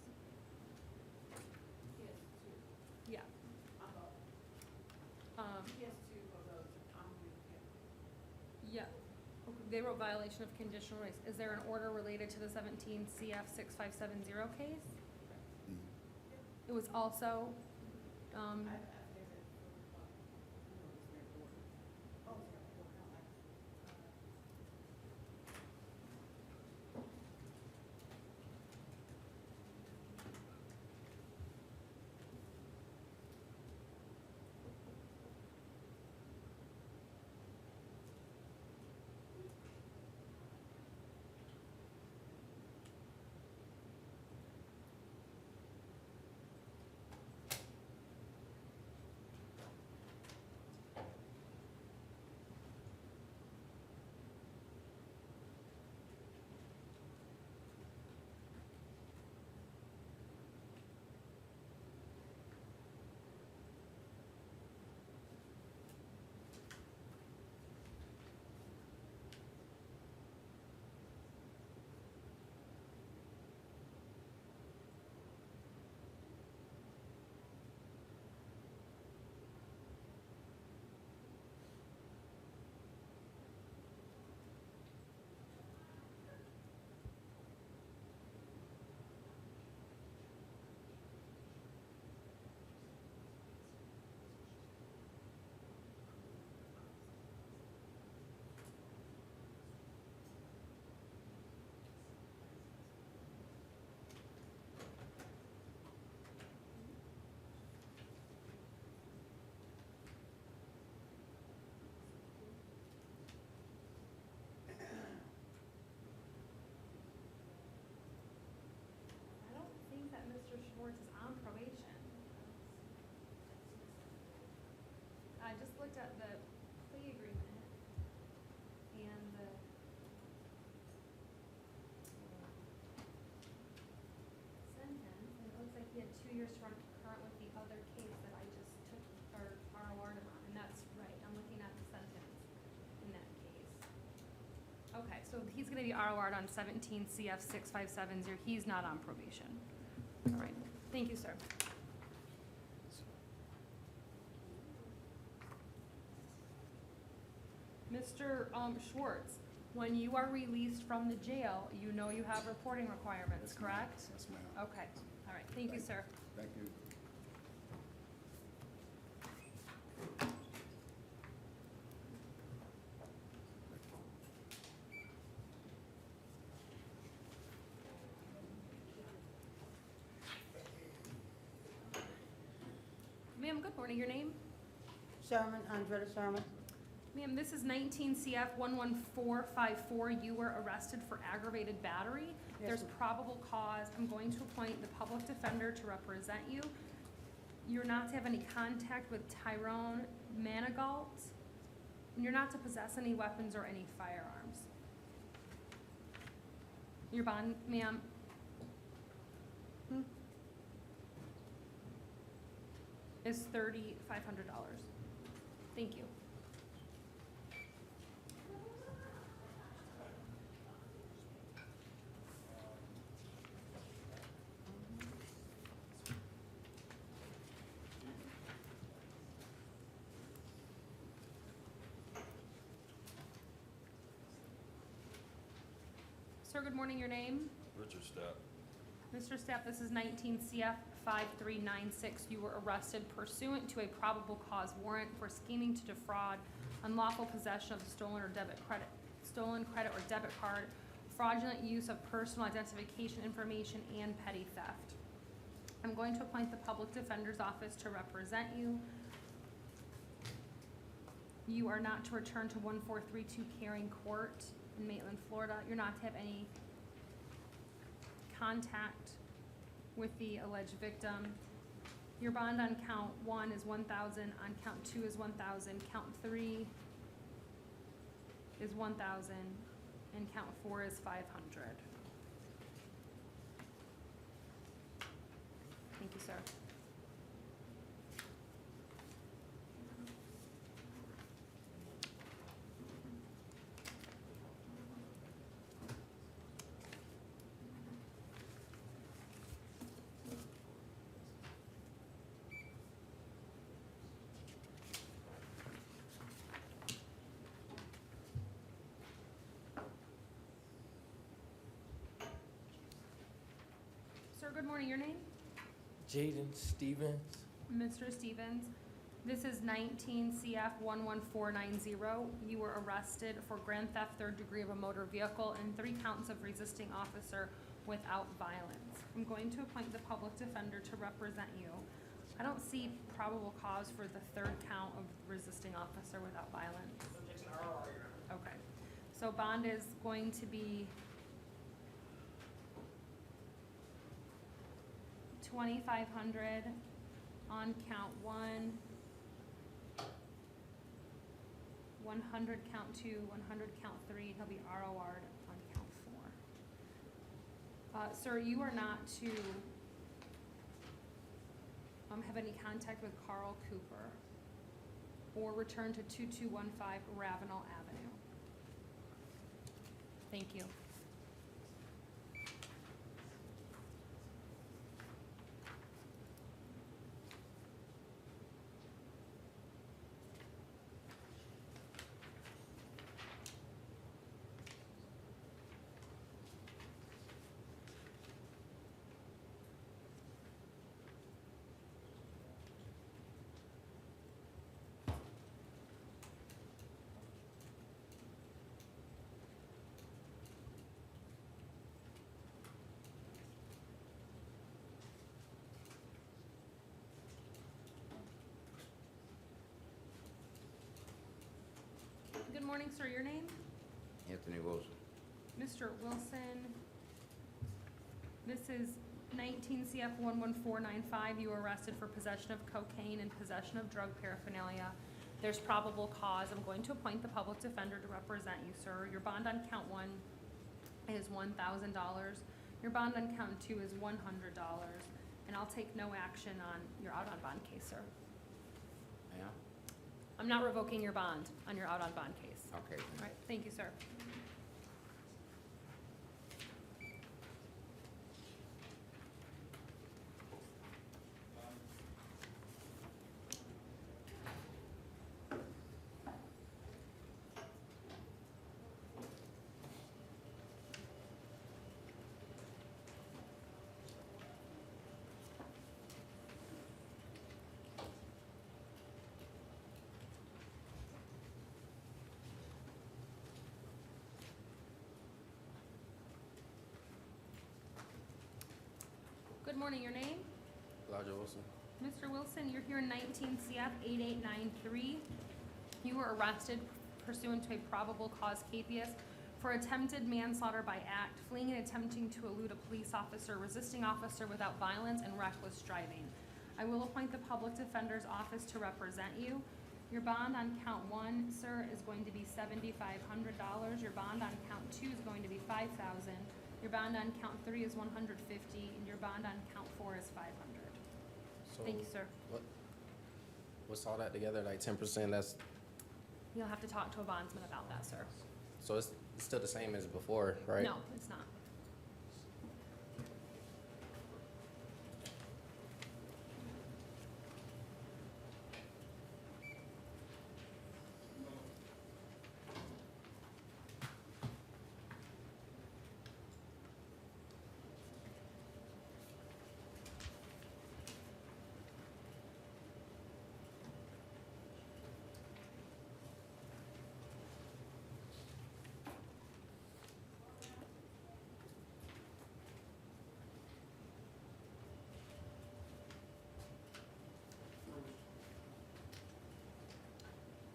[SPEAKER 1] Yeah. Yeah. Okay, they wrote violation of conditional release. Is there an order related to the 17 CF 6570 case? It was also, I don't think that Mr. Schwartz is on probation. I just looked at the plea agreement and the sentence, and it looks like he had 2 years to run concurrent with the other case that I just took, or ROR'd him on, and that's right, I'm looking at the sentence in that case. Okay, so he's gonna be ROR'd on 17 CF 6570, he's not on probation. All right, thank you, sir. Mr. Schwartz, when you are released from the jail, you know you have reporting requirements, correct?
[SPEAKER 11] Yes, ma'am.
[SPEAKER 1] Okay, all right, thank you, sir.
[SPEAKER 11] Thank you.
[SPEAKER 1] Ma'am, good morning, your name?
[SPEAKER 6] Sherman, Andretta Sherman.
[SPEAKER 1] Ma'am, this is 19 CF 11454. You were arrested for aggravated battery.
[SPEAKER 6] Yes,
[SPEAKER 1] There's
[SPEAKER 6] ma'am.
[SPEAKER 1] probable cause. I'm going to appoint the public defender to represent you. You're not to have any contact with Tyrone Manigault. And you're not to possess any weapons or any firearms. Your bond, ma'am? is $3,500. Thank you. Sir, good morning, your name?
[SPEAKER 10] Richard Stapp.
[SPEAKER 1] Mr. Stapp, this is 19 CF 5396. You were arrested pursuant to a probable cause warrant for scheming to defraud, unlawful possession of stolen credit or debit card, fraudulent use of personal identification information, and petty theft. I'm going to appoint the Public Defender's Office to represent you. You are not to return to 1432 Caring Court in Maitland, Florida. You're not to have any contact with the alleged victim. Your bond on count 1 is 1,000, on count 2 is 1,000, count 3 is 1,000, and count 4 is 500. Thank you, sir. Sir, good morning. Your name?
[SPEAKER 8] Jaden Stevens.
[SPEAKER 1] Mr. Stevens, this is 19 CF 11490. You were arrested for grand theft, third degree of a motor vehicle, and 3 counts of resisting officer without violence. I'm going to appoint the public defender to represent you. I don't see probable cause for the 3rd count of resisting officer without violence.
[SPEAKER 2] Subject to ROR, Your Honor.
[SPEAKER 1] Okay, so bond is going to be $2,500 on count 1, 100 count 2, 100 count 3. He'll be ROR'd on count 4. Sir, you are not to have any contact with Carl Cooper or return to 2215 Ravenel Avenue. Thank you. Good morning, sir. Your name?
[SPEAKER 12] Anthony Wilson.
[SPEAKER 1] Mr. Wilson, this is 19 CF 11495. You were arrested for possession of cocaine and possession of drug paraphernalia. There's probable cause. I'm going to appoint the public defender to represent you, sir. Your bond on count 1 is $1,000. Your bond on count 2 is $100. And I'll take no action on your out on bond case, sir.
[SPEAKER 12] Yeah?
[SPEAKER 1] I'm not revoking your bond on your out on bond case.
[SPEAKER 12] Okay.
[SPEAKER 1] All right, thank you, sir. Good morning, your name?
[SPEAKER 12] Elijah Wilson.
[SPEAKER 1] Mr. Wilson, you're here in 19 CF 8893. You were arrested pursuant to a probable cause capias for attempted manslaughter by act, fleeing and attempting to elude a police officer, resisting officer without violence, and reckless driving. I will appoint the public defender's office to represent you. Your bond on count 1, sir, is going to be $7,500. Your bond on count 2 is going to be $5,000. Your bond on count 3 is $150, and your bond on count 4 is $500.
[SPEAKER 12] So
[SPEAKER 1] Thank you, sir.
[SPEAKER 12] What, What's all that together, like 10%, that's,
[SPEAKER 1] You'll have to talk to a bondsman about that, sir.
[SPEAKER 12] so it's still the same as before, right?
[SPEAKER 1] No, it's not.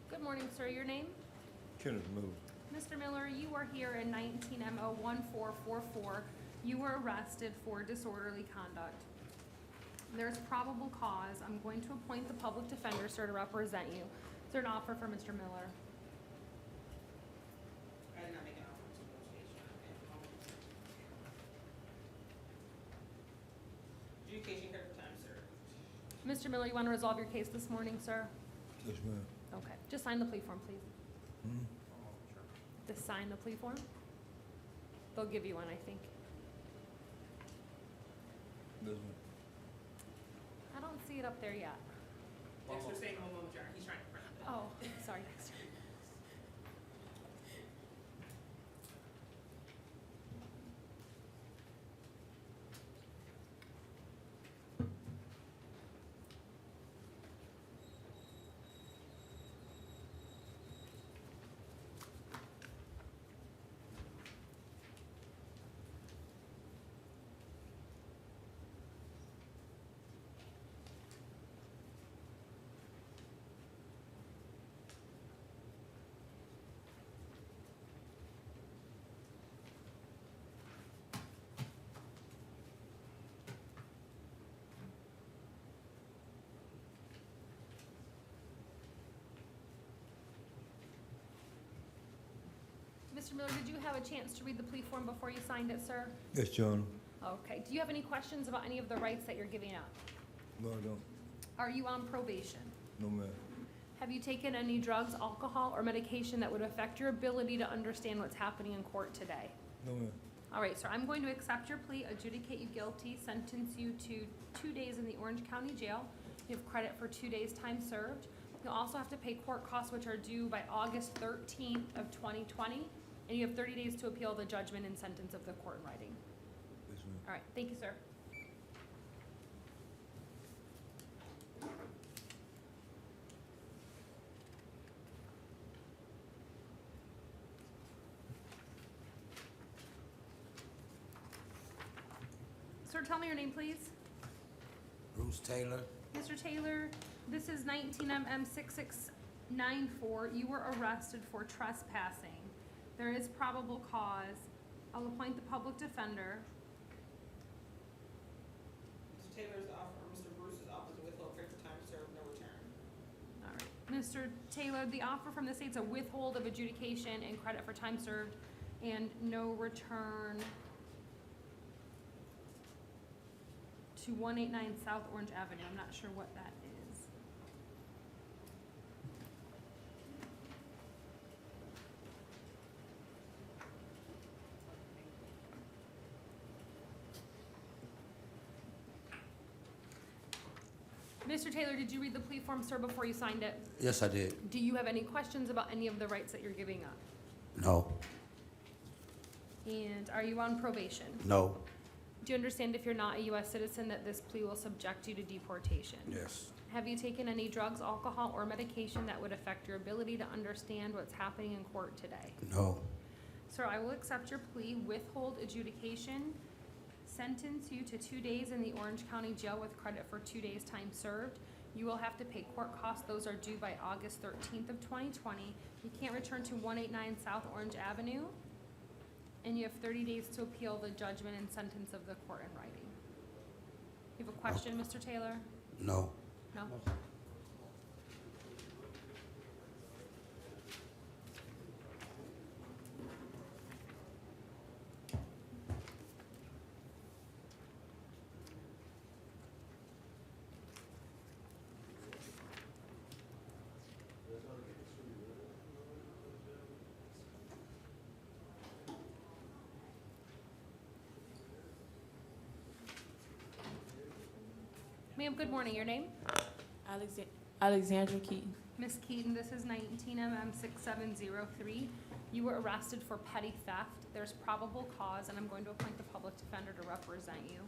[SPEAKER 1] Good morning, sir. Your name?
[SPEAKER 9] Kenneth Miller.
[SPEAKER 1] Mr. Miller, you are here in 19 MO 1444. You were arrested for disorderly conduct. There's probable cause. I'm going to appoint the public defender, sir, to represent you. Is there an offer for Mr. Miller?
[SPEAKER 2] I did not make an offer to negotiation. Adjudication heard for time served.
[SPEAKER 1] Mr. Miller, you want to resolve your case this morning, sir?
[SPEAKER 9] Yes, ma'am.
[SPEAKER 1] Okay. Just sign the plea form, please. Just sign the plea form. They'll give you one, I think.
[SPEAKER 9] Yes, ma'am.
[SPEAKER 1] I don't see it up there yet.
[SPEAKER 2] Dexter saying one moment, he's trying to print it.
[SPEAKER 1] Oh, sorry, Dexter. Mr. Miller, did you have a chance to read the plea form before you signed it, sir?
[SPEAKER 9] Yes, John.
[SPEAKER 1] Okay. Do you have any questions about any of the rights that you're giving up?
[SPEAKER 9] No, I don't.
[SPEAKER 1] Are you on probation?
[SPEAKER 9] No, ma'am.
[SPEAKER 1] Have you taken any drugs, alcohol, or medication that would affect your ability to understand what's happening in court today?
[SPEAKER 9] No, ma'am.
[SPEAKER 1] All right, sir, I'm going to accept your plea, adjudicate you guilty, sentence you to 2 days in the Orange County Jail. You have credit for 2 days' time served. You'll also have to pay court costs, which are due by August 13th of 2020, and you have 30 days to appeal the judgment and sentence of the court in writing.
[SPEAKER 9] Yes, ma'am.
[SPEAKER 1] All right, thank you, sir. Sir, tell me your name, please.
[SPEAKER 8] Bruce Taylor.
[SPEAKER 1] Mr. Taylor, this is 19 MM 6694. You were arrested for trespassing. There is probable cause. I'll appoint the public defender.
[SPEAKER 2] Mr. Taylor's offer, or Mr. Bruce's offer to withhold credit for time served, no return.
[SPEAKER 1] All right. Mr. Taylor, the offer from the state's a withhold of adjudication and credit for time served and no return to 189 South Orange Avenue. I'm not sure what that is. Mr. Taylor, did you read the plea form, sir, before you signed it?
[SPEAKER 8] Yes, I did.
[SPEAKER 1] Do you have any questions about any of the rights that you're giving up?
[SPEAKER 8] No.
[SPEAKER 1] And are you on probation?
[SPEAKER 8] No.
[SPEAKER 1] Do you understand if you're not a U.S. citizen that this plea will subject you to deportation?
[SPEAKER 8] Yes.
[SPEAKER 1] Have you taken any drugs, alcohol, or medication that would affect your ability to understand what's happening in court today?
[SPEAKER 8] No.
[SPEAKER 1] Sir, I will accept your plea, withhold adjudication, sentence you to 2 days in the Orange County Jail with credit for 2 days' time served. You will have to pay court costs. Those are due by August 13th of 2020. You can't return to 189 South Orange Avenue. And you have 30 days to appeal the judgment and sentence of the court in writing. You have a question, Mr. Taylor?
[SPEAKER 8] No.
[SPEAKER 1] No? Ma'am, good morning. Your name?
[SPEAKER 4] Alexandra Keaton.
[SPEAKER 1] Miss Keaton, this is 19 MM 6703. You were arrested for petty theft. There's probable cause, and I'm going to appoint the public defender to represent you.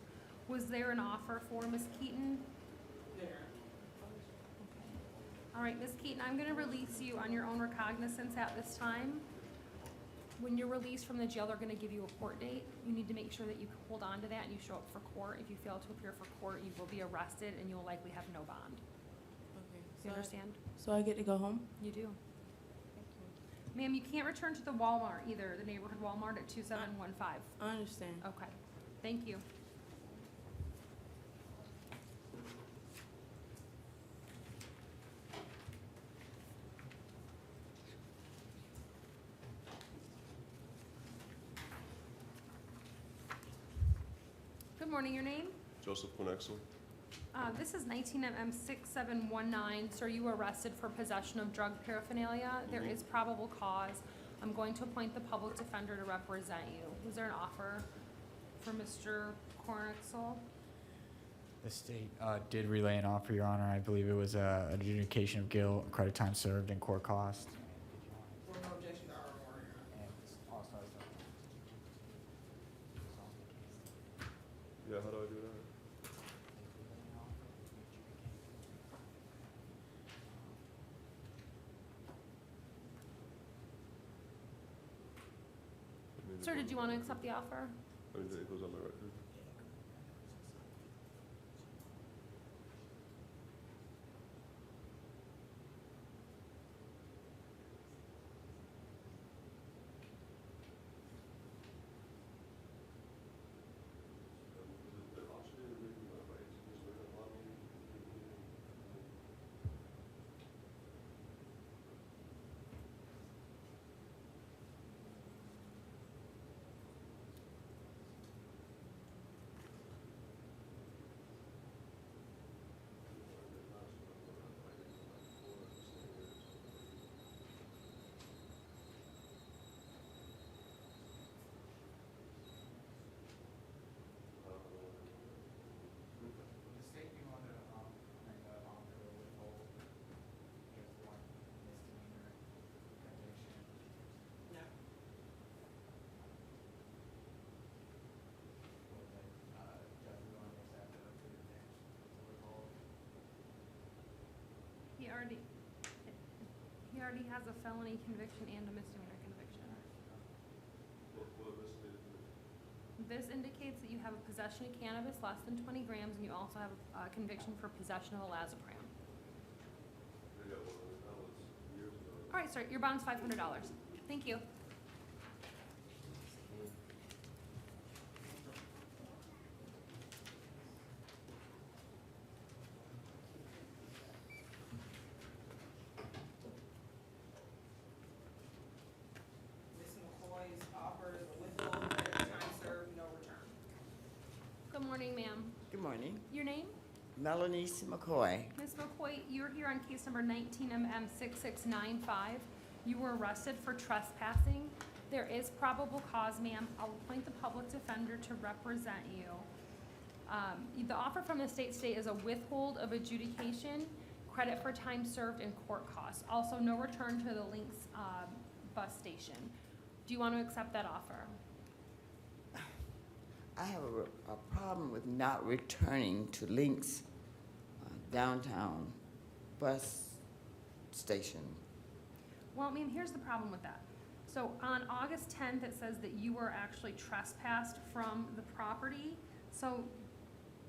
[SPEAKER 1] Was there an offer for Miss Keaton?
[SPEAKER 2] There.
[SPEAKER 1] All right, Miss Keaton, I'm going to release you on your own recognizance at this time. When you're released from the jail, they're going to give you a court date. You need to make sure that you hold on to that and you show up for court. If you fail to appear for court, you will be arrested and you'll likely have no bond.
[SPEAKER 4] Okay.
[SPEAKER 1] You understand?
[SPEAKER 4] So I get to go home?
[SPEAKER 1] You do. Ma'am, you can't return to the Walmart either, the neighborhood Walmart at 2715.
[SPEAKER 4] I understand.
[SPEAKER 1] Okay, thank you. Good morning, your name?
[SPEAKER 5] Joseph Quinexel.
[SPEAKER 1] This is 19 MM 6719. Sir, you were arrested for possession of drug paraphernalia. There is probable cause. I'm going to appoint the public defender to represent you. Was there an offer for Mr. Cornexel?
[SPEAKER 3] The state did relay an offer, Your Honor. I believe it was adjudication of guilt, credit time served, and court cost.
[SPEAKER 2] No objection to our warrant.
[SPEAKER 5] Yeah, how do I do that?
[SPEAKER 1] Sir, did you want to accept the offer?
[SPEAKER 5] It goes on my record.
[SPEAKER 2] No.
[SPEAKER 1] He already has a felony conviction and a misdemeanor conviction. This indicates that you have a possession of cannabis less than 20 grams, and you also have a conviction for possession of Olazapram. All right, sir, your bond's $500. Thank you.
[SPEAKER 2] Ms. McCoy's offers a withhold, credit time served, no return.
[SPEAKER 1] Good morning, ma'am.
[SPEAKER 13] Good morning.
[SPEAKER 1] Your name?
[SPEAKER 13] Melanie McCoy.
[SPEAKER 1] Ms. McCoy, you're here on case number 19MM6695. You were arrested for trespassing. There is probable cause, ma'am. I'll appoint the public defender to represent you. The offer from the state is a withhold of adjudication, credit for time served, and court costs. Also, no return to the Lynx bus station. Do you want to accept that offer?
[SPEAKER 13] I have a problem with not returning to Lynx downtown bus station.
[SPEAKER 1] Well, ma'am, here's the problem with that. So on August 10th, it says that you were actually trespassed from the property, so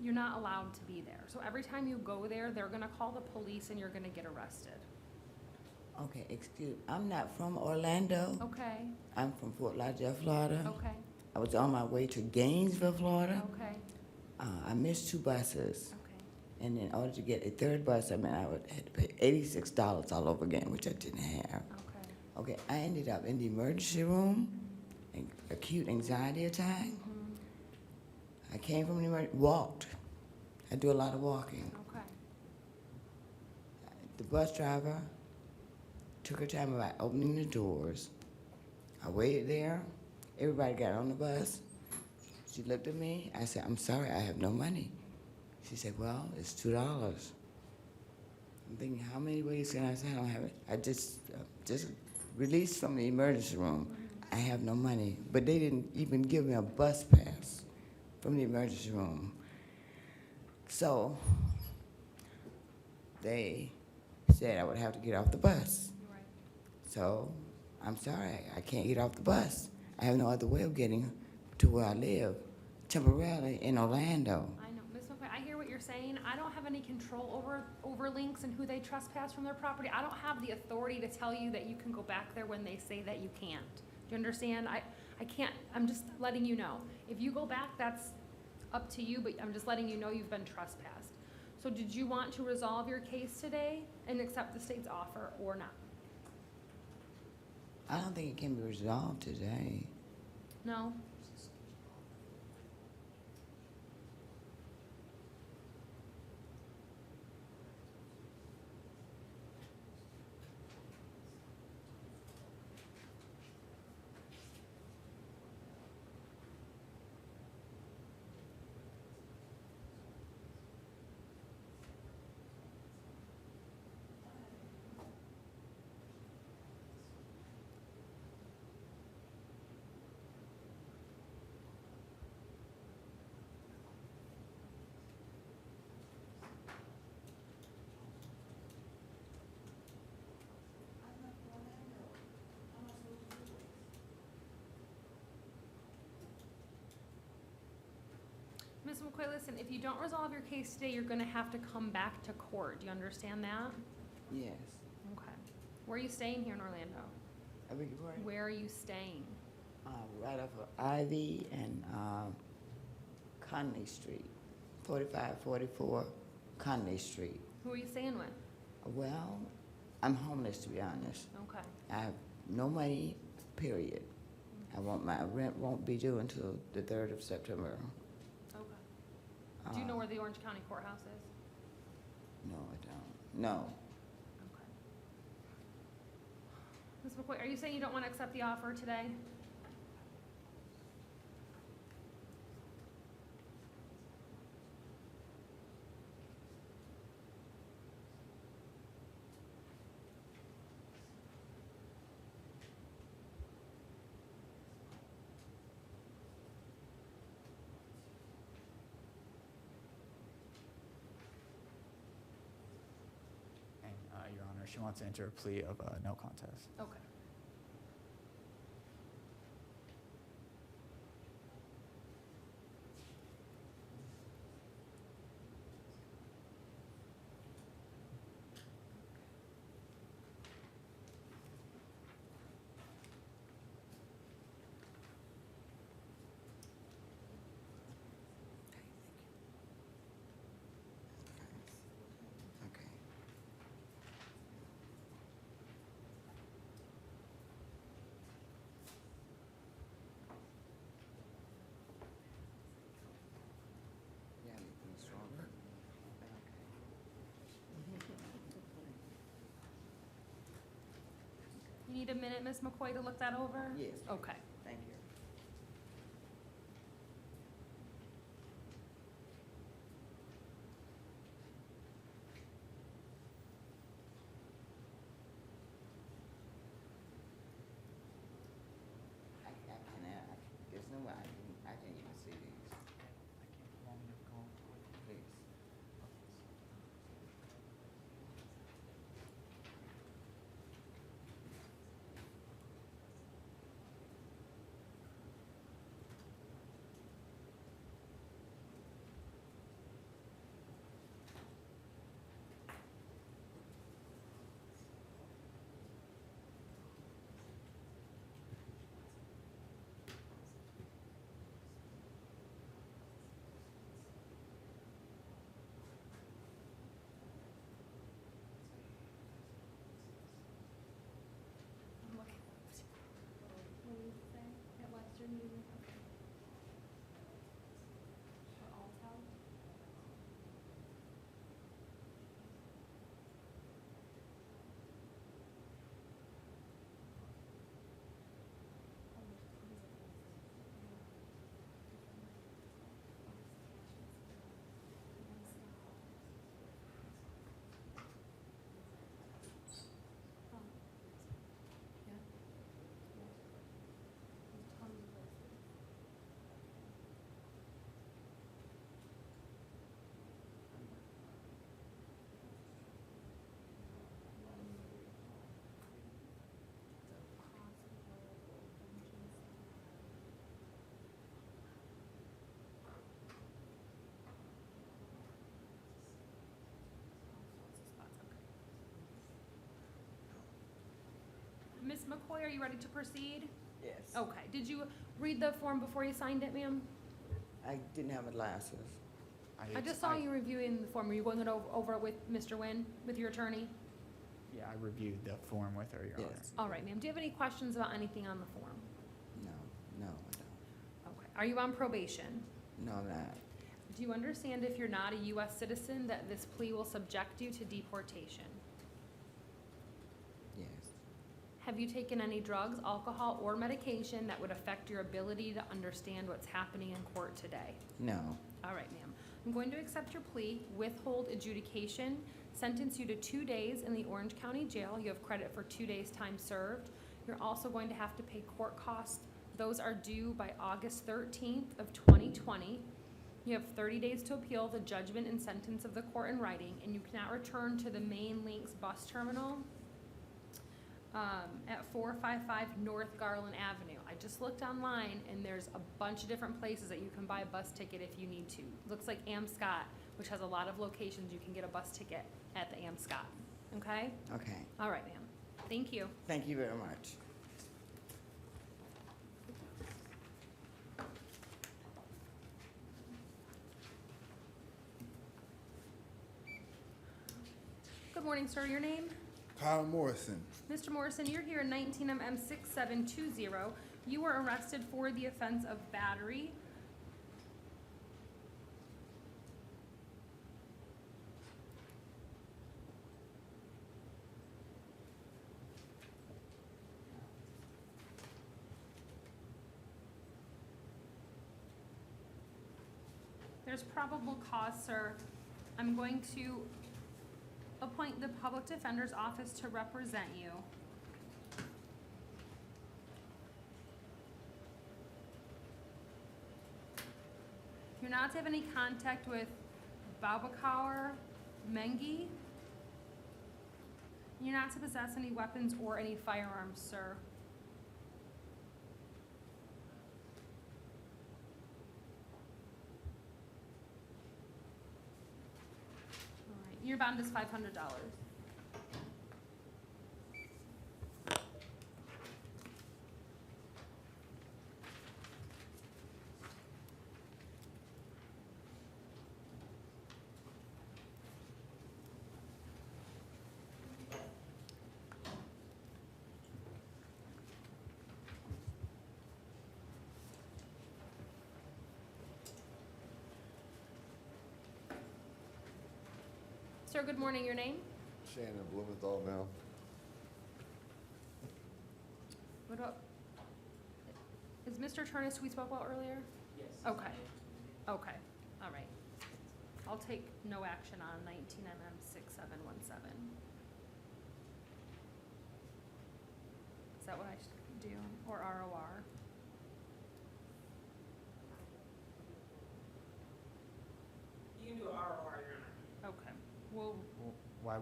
[SPEAKER 1] you're not allowed to be there. So every time you go there, they're gonna call the police and you're gonna get arrested.
[SPEAKER 13] Okay, excuse, I'm not from Orlando.
[SPEAKER 1] Okay,
[SPEAKER 13] I'm from Fort Lauderdale, Florida.
[SPEAKER 1] okay,
[SPEAKER 13] I was on my way to Gainesville, Florida.
[SPEAKER 1] okay,
[SPEAKER 13] I missed 2 buses.
[SPEAKER 1] okay.
[SPEAKER 13] And in order to get a 3rd bus, I had to pay $86 all over again, which I didn't have.
[SPEAKER 1] Okay.
[SPEAKER 13] Okay, I ended up in the emergency room, acute anxiety attack.
[SPEAKER 1] Mhm.
[SPEAKER 13] I came from the emergency, walked. I do a lot of walking.
[SPEAKER 1] Okay.
[SPEAKER 13] The bus driver took her time about opening the doors. I waited there. Everybody got on the bus. She looked at me. I said, "I'm sorry, I have no money." She said, well, it's $2. I'm thinking, how many ways can I say I don't have it? I just released from the emergency room. I have no money. But they didn't even give me a bus pass from the emergency room. So they said I would have to get off the bus.
[SPEAKER 1] Right.
[SPEAKER 13] So I'm sorry, I can't get off the bus. I have no other way of getting to where I live, temporarily in Orlando.
[SPEAKER 1] I know, Ms. McQuaid, I hear what you're saying. I don't have any control over links and who they trespass from their property. I don't have the authority to tell you that you can go back there when they say that you can't. Do you understand? I can't, I'm just letting you know. If you go back, that's up to you, but I'm just letting you know you've been trespassed. So did you want to resolve your case today and accept the state's offer or not?
[SPEAKER 13] I don't think it can be resolved today.
[SPEAKER 1] No? Ms. McQuaid, listen, if you don't resolve your case today, you're gonna have to come back to court. Do you understand that?
[SPEAKER 13] Yes.
[SPEAKER 1] Okay. Where are you staying here in Orlando?
[SPEAKER 13] I beg your pardon?
[SPEAKER 1] Where are you staying?
[SPEAKER 13] Right off of Ivy and Conley Street, 4544 Conley Street.
[SPEAKER 1] Who are you staying with?
[SPEAKER 13] Well, I'm homeless, to be honest.
[SPEAKER 1] Okay.
[SPEAKER 13] I have no money, period. My rent won't be due until the 3rd of September.
[SPEAKER 1] Okay. Do you know where the Orange County Courthouse is?
[SPEAKER 13] No, I don't. No.
[SPEAKER 1] Okay. Ms. McQuaid, are you saying you don't want to accept the offer today?
[SPEAKER 3] And, Your Honor, she wants to enter a plea of no contest.
[SPEAKER 1] Okay.
[SPEAKER 13] Okay. Yeah, anything stronger?
[SPEAKER 1] You need a minute, Ms. McQuaid, to look that over?
[SPEAKER 13] Yes.
[SPEAKER 1] Okay.
[SPEAKER 13] Thank you. There's no way I can even see these. Please.
[SPEAKER 1] McCoy, are you ready to proceed?
[SPEAKER 13] Yes.
[SPEAKER 1] Okay, did you read the form before you signed it, ma'am?
[SPEAKER 13] I didn't have my glasses.
[SPEAKER 1] I just saw you reviewing the form. Were you going over it with Mr. Nguyen, with your attorney?
[SPEAKER 3] Yeah, I reviewed the form with her, Your Honor.
[SPEAKER 13] Yes.
[SPEAKER 1] All right, ma'am. Do you have any questions about anything on the form?
[SPEAKER 13] No, no, I
[SPEAKER 1] Okay. Are you on probation?
[SPEAKER 13] don't. No, I'm not.
[SPEAKER 1] Do you understand if you're not a U.S. citizen that this plea will subject you to deportation?
[SPEAKER 13] Yes.
[SPEAKER 1] Have you taken any drugs, alcohol, or medication that would affect your ability to understand what's happening in court today?
[SPEAKER 13] No.
[SPEAKER 1] All right, ma'am. I'm going to accept your plea, withhold adjudication, sentence you to 2 days in the Orange County Jail. You have credit for 2 days' time served. You're also going to have to pay court costs. Those are due by August 13th of 2020. You have 30 days to appeal the judgment and sentence of the court in writing, and you cannot return to the main Links bus terminal at 455 North Garland Avenue. I just looked online, and there's a bunch of different places that you can buy a bus ticket if you need to. Looks like Amscot, which has a lot of locations, you can get a bus ticket at the Amscot. Okay?
[SPEAKER 13] Okay.
[SPEAKER 1] All right, ma'am. Thank you.
[SPEAKER 13] Thank you very much.
[SPEAKER 1] Good morning, sir. Your name?
[SPEAKER 14] Kyle Morrison.
[SPEAKER 1] Mr. Morrison, you're here in 19 MM 6720. You were arrested for the offense of battery. There's probable cause, sir. I'm going to appoint the public defender's office to represent you. You're not to have any contact with Babakar Mengi. You're not to possess any weapons or any firearms, sir. All right, your bond is $500. Sir, good morning. Your name?
[SPEAKER 5] Shannon Blumenthal, ma'am.
[SPEAKER 1] What about, is Mr. Turnus who we spoke about earlier? Yes. Okay, okay, all right. I'll take no action on 19 MM 6717. Is that what I should do, or ROR?
[SPEAKER 2] You can do an ROR, Your Honor.
[SPEAKER 1] Okay, well,
[SPEAKER 3] Why,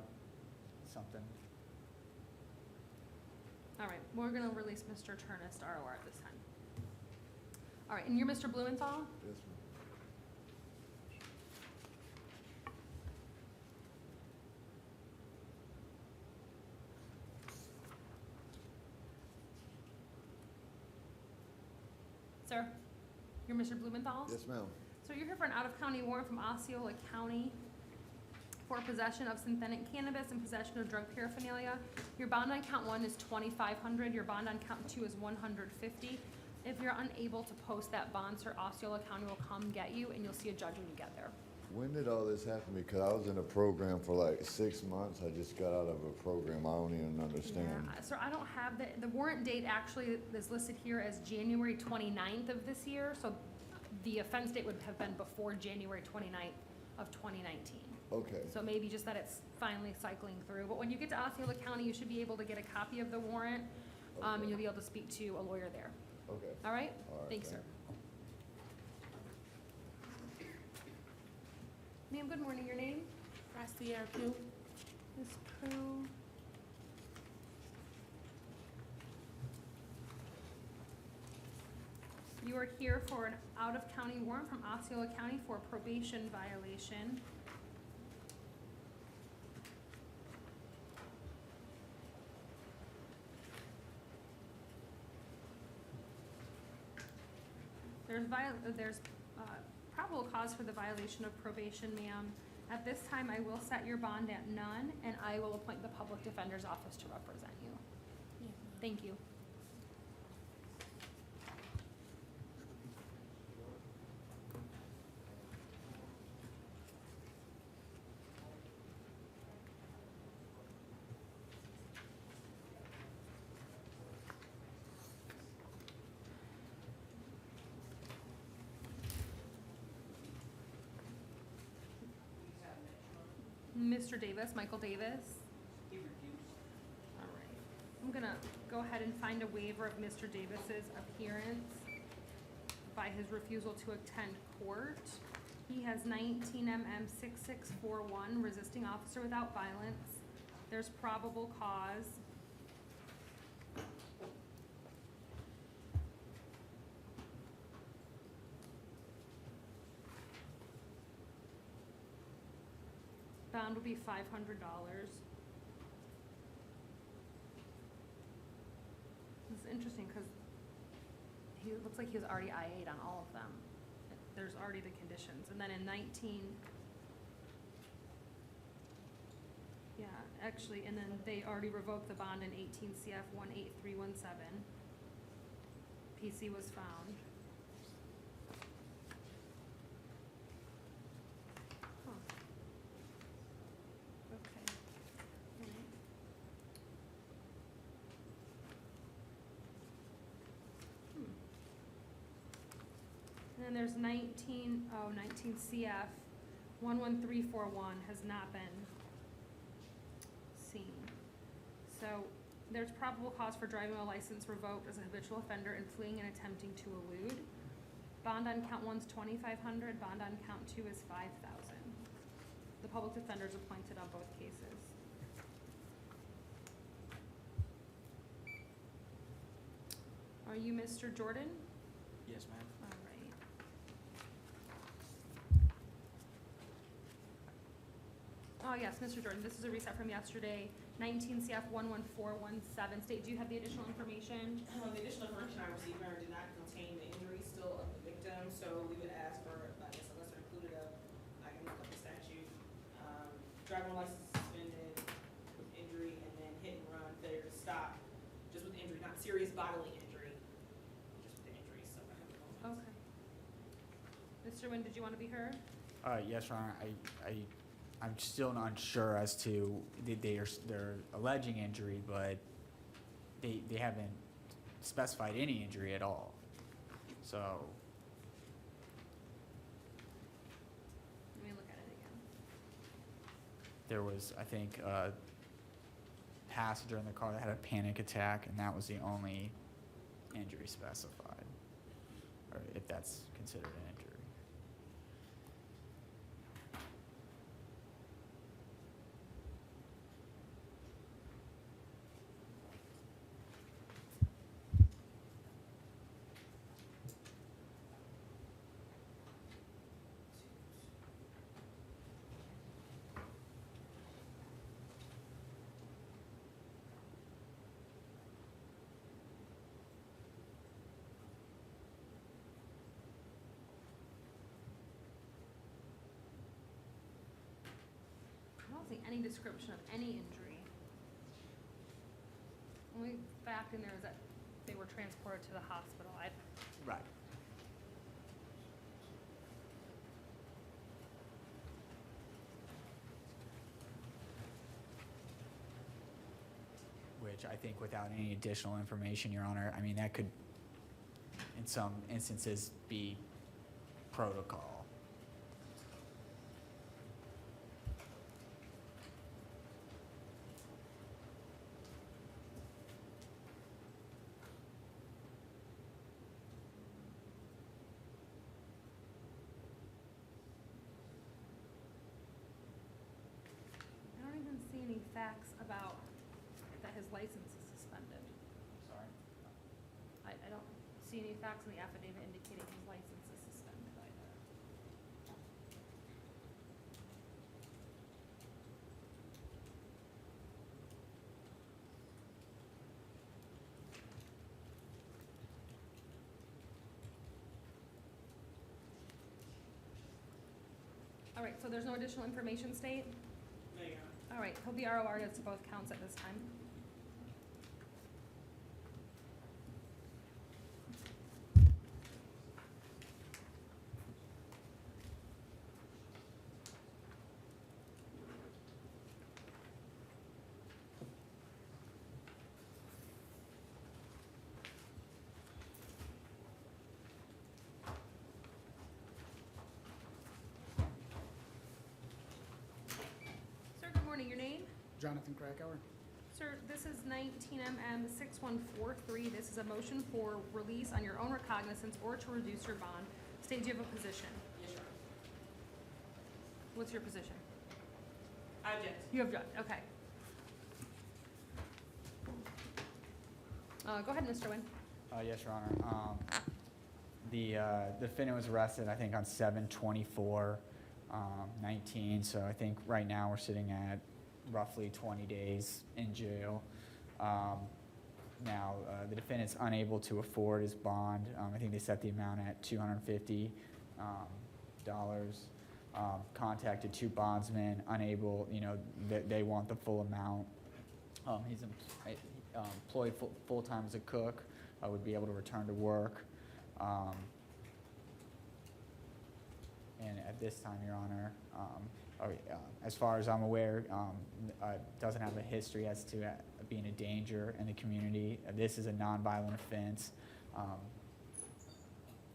[SPEAKER 3] something?
[SPEAKER 1] all right, we're gonna release Mr. Turnus to ROR at this time. All right, and you're Mr. Blumenthal?
[SPEAKER 5] Yes, ma'am.
[SPEAKER 1] Sir, you're Mr. Blumenthal?
[SPEAKER 5] Yes, ma'am.
[SPEAKER 1] So you're here for an out-of-county warrant from Osceola County for possession of synthetic cannabis and possession of drug paraphernalia. Your bond on count 1 is $2,500. Your bond on count 2 is $150. If you're unable to post that bond, sir, Osceola County will come get you, and you'll see a judge when you get there.
[SPEAKER 5] When did all this happen? Because I was in a program for like 6 months. I just got out of a program. I don't even understand.
[SPEAKER 1] Yeah, sir, I don't have the warrant date actually is listed here as January 29th of this year, so the offense date would have been before January 29th of 2019.
[SPEAKER 5] Okay.
[SPEAKER 1] So maybe just that it's finally cycling through. But when you get to Osceola County, you should be able to get a copy of the warrant, and you'll be able to speak to a lawyer there.
[SPEAKER 5] Okay.
[SPEAKER 1] All right?
[SPEAKER 5] All right,
[SPEAKER 1] Thanks, sir.
[SPEAKER 5] thank
[SPEAKER 1] Ma'am, good morning. Your name?
[SPEAKER 4] Graciela Pugh.
[SPEAKER 1] Ms. Prue. You are here for an out-of-county warrant from Osceola County for probation violation. there's probable cause for the violation of probation, ma'am. At this time, I will set your bond at none, and I will appoint the public defender's office to represent you. Thank you. Mr. Davis, Michael Davis. All right. I'm gonna go ahead and find a waiver of Mr. Davis's appearance by his refusal to attend court. He has 19 MM 6641, resisting officer without violence. There's probable cause. Bond will be $500. This is interesting because it looks like he was already IA'd on all of them. There's already the conditions. And then in 19, yeah, actually, and then they already revoked the bond in 18 CF 18317. PC was found. Huh. Okay. All right. And then there's 19 CF 11341 has not been seen. So there's probable cause for driving a license revoked as a habitual offender and fleeing and attempting to elude. Bond on count 1's $2,500, bond on count 2 is $5,000. The public defender is appointed on both cases. Are you Mr. Jordan?
[SPEAKER 12] Yes, ma'am.
[SPEAKER 1] All right. Oh, yes, Mr. Jordan, this is a reset from yesterday. 19 CF 11417. State, do you have the additional information?
[SPEAKER 2] The additional information I received, Mayor, did not contain the injury still of the victim, so we would ask for, I guess, a lesser included of, I can look up the statute, driving license suspended, with injury, and then hit and run, failure to stop, just with injury, not serious bodily injury, just with the injury, so I have no.
[SPEAKER 1] Okay. Mr. Nguyen, did you want to be heard?
[SPEAKER 3] Yes, Your Honor, I'm still not sure as to, they're alleging injury, but they haven't specified any injury at all. So,
[SPEAKER 1] Let me look at it again.
[SPEAKER 3] there was, I think, a passenger in the car that had a panic attack, and that was the only injury specified, or if that's considered an injury.
[SPEAKER 1] I don't see any description of any injury. Only fact in there is that they were transported to the hospital.
[SPEAKER 3] Right. Which I think without any additional information, Your Honor, I mean, that could, in some instances, be protocol.
[SPEAKER 1] I don't even see any facts about that his license is suspended.
[SPEAKER 3] Sorry?
[SPEAKER 1] I don't see any facts in the affidavit indicating his license is suspended either. All right, so there's no additional information, State?
[SPEAKER 2] No, Your Honor.
[SPEAKER 1] All right, he'll be ROR'd as to both counts at this time. Sir, good morning, your name?
[SPEAKER 11] Jonathan Krakauer.
[SPEAKER 1] Sir, this is 19MM6143. This is a motion for release on your own recognizance or to reduce your bond. State, do you have a position?
[SPEAKER 2] Yes, Your Honor.
[SPEAKER 1] What's your position?
[SPEAKER 2] I object.
[SPEAKER 1] You object, okay. Go ahead, Mr. Nguyen.
[SPEAKER 3] Yes, Your Honor. The defendant was arrested, I think, on 7/24/19, so I think right now we're sitting at roughly 20 days in jail. Now, the defendant's unable to afford his bond. I think they set the amount at $250. Contacted two bondsmen, unable, they want the full amount. He's employed full-time as a cook, would be able to return to work. And at this time, Your Honor, as far as I'm aware, doesn't have a history as to being a danger in the community. This is a nonviolent offense.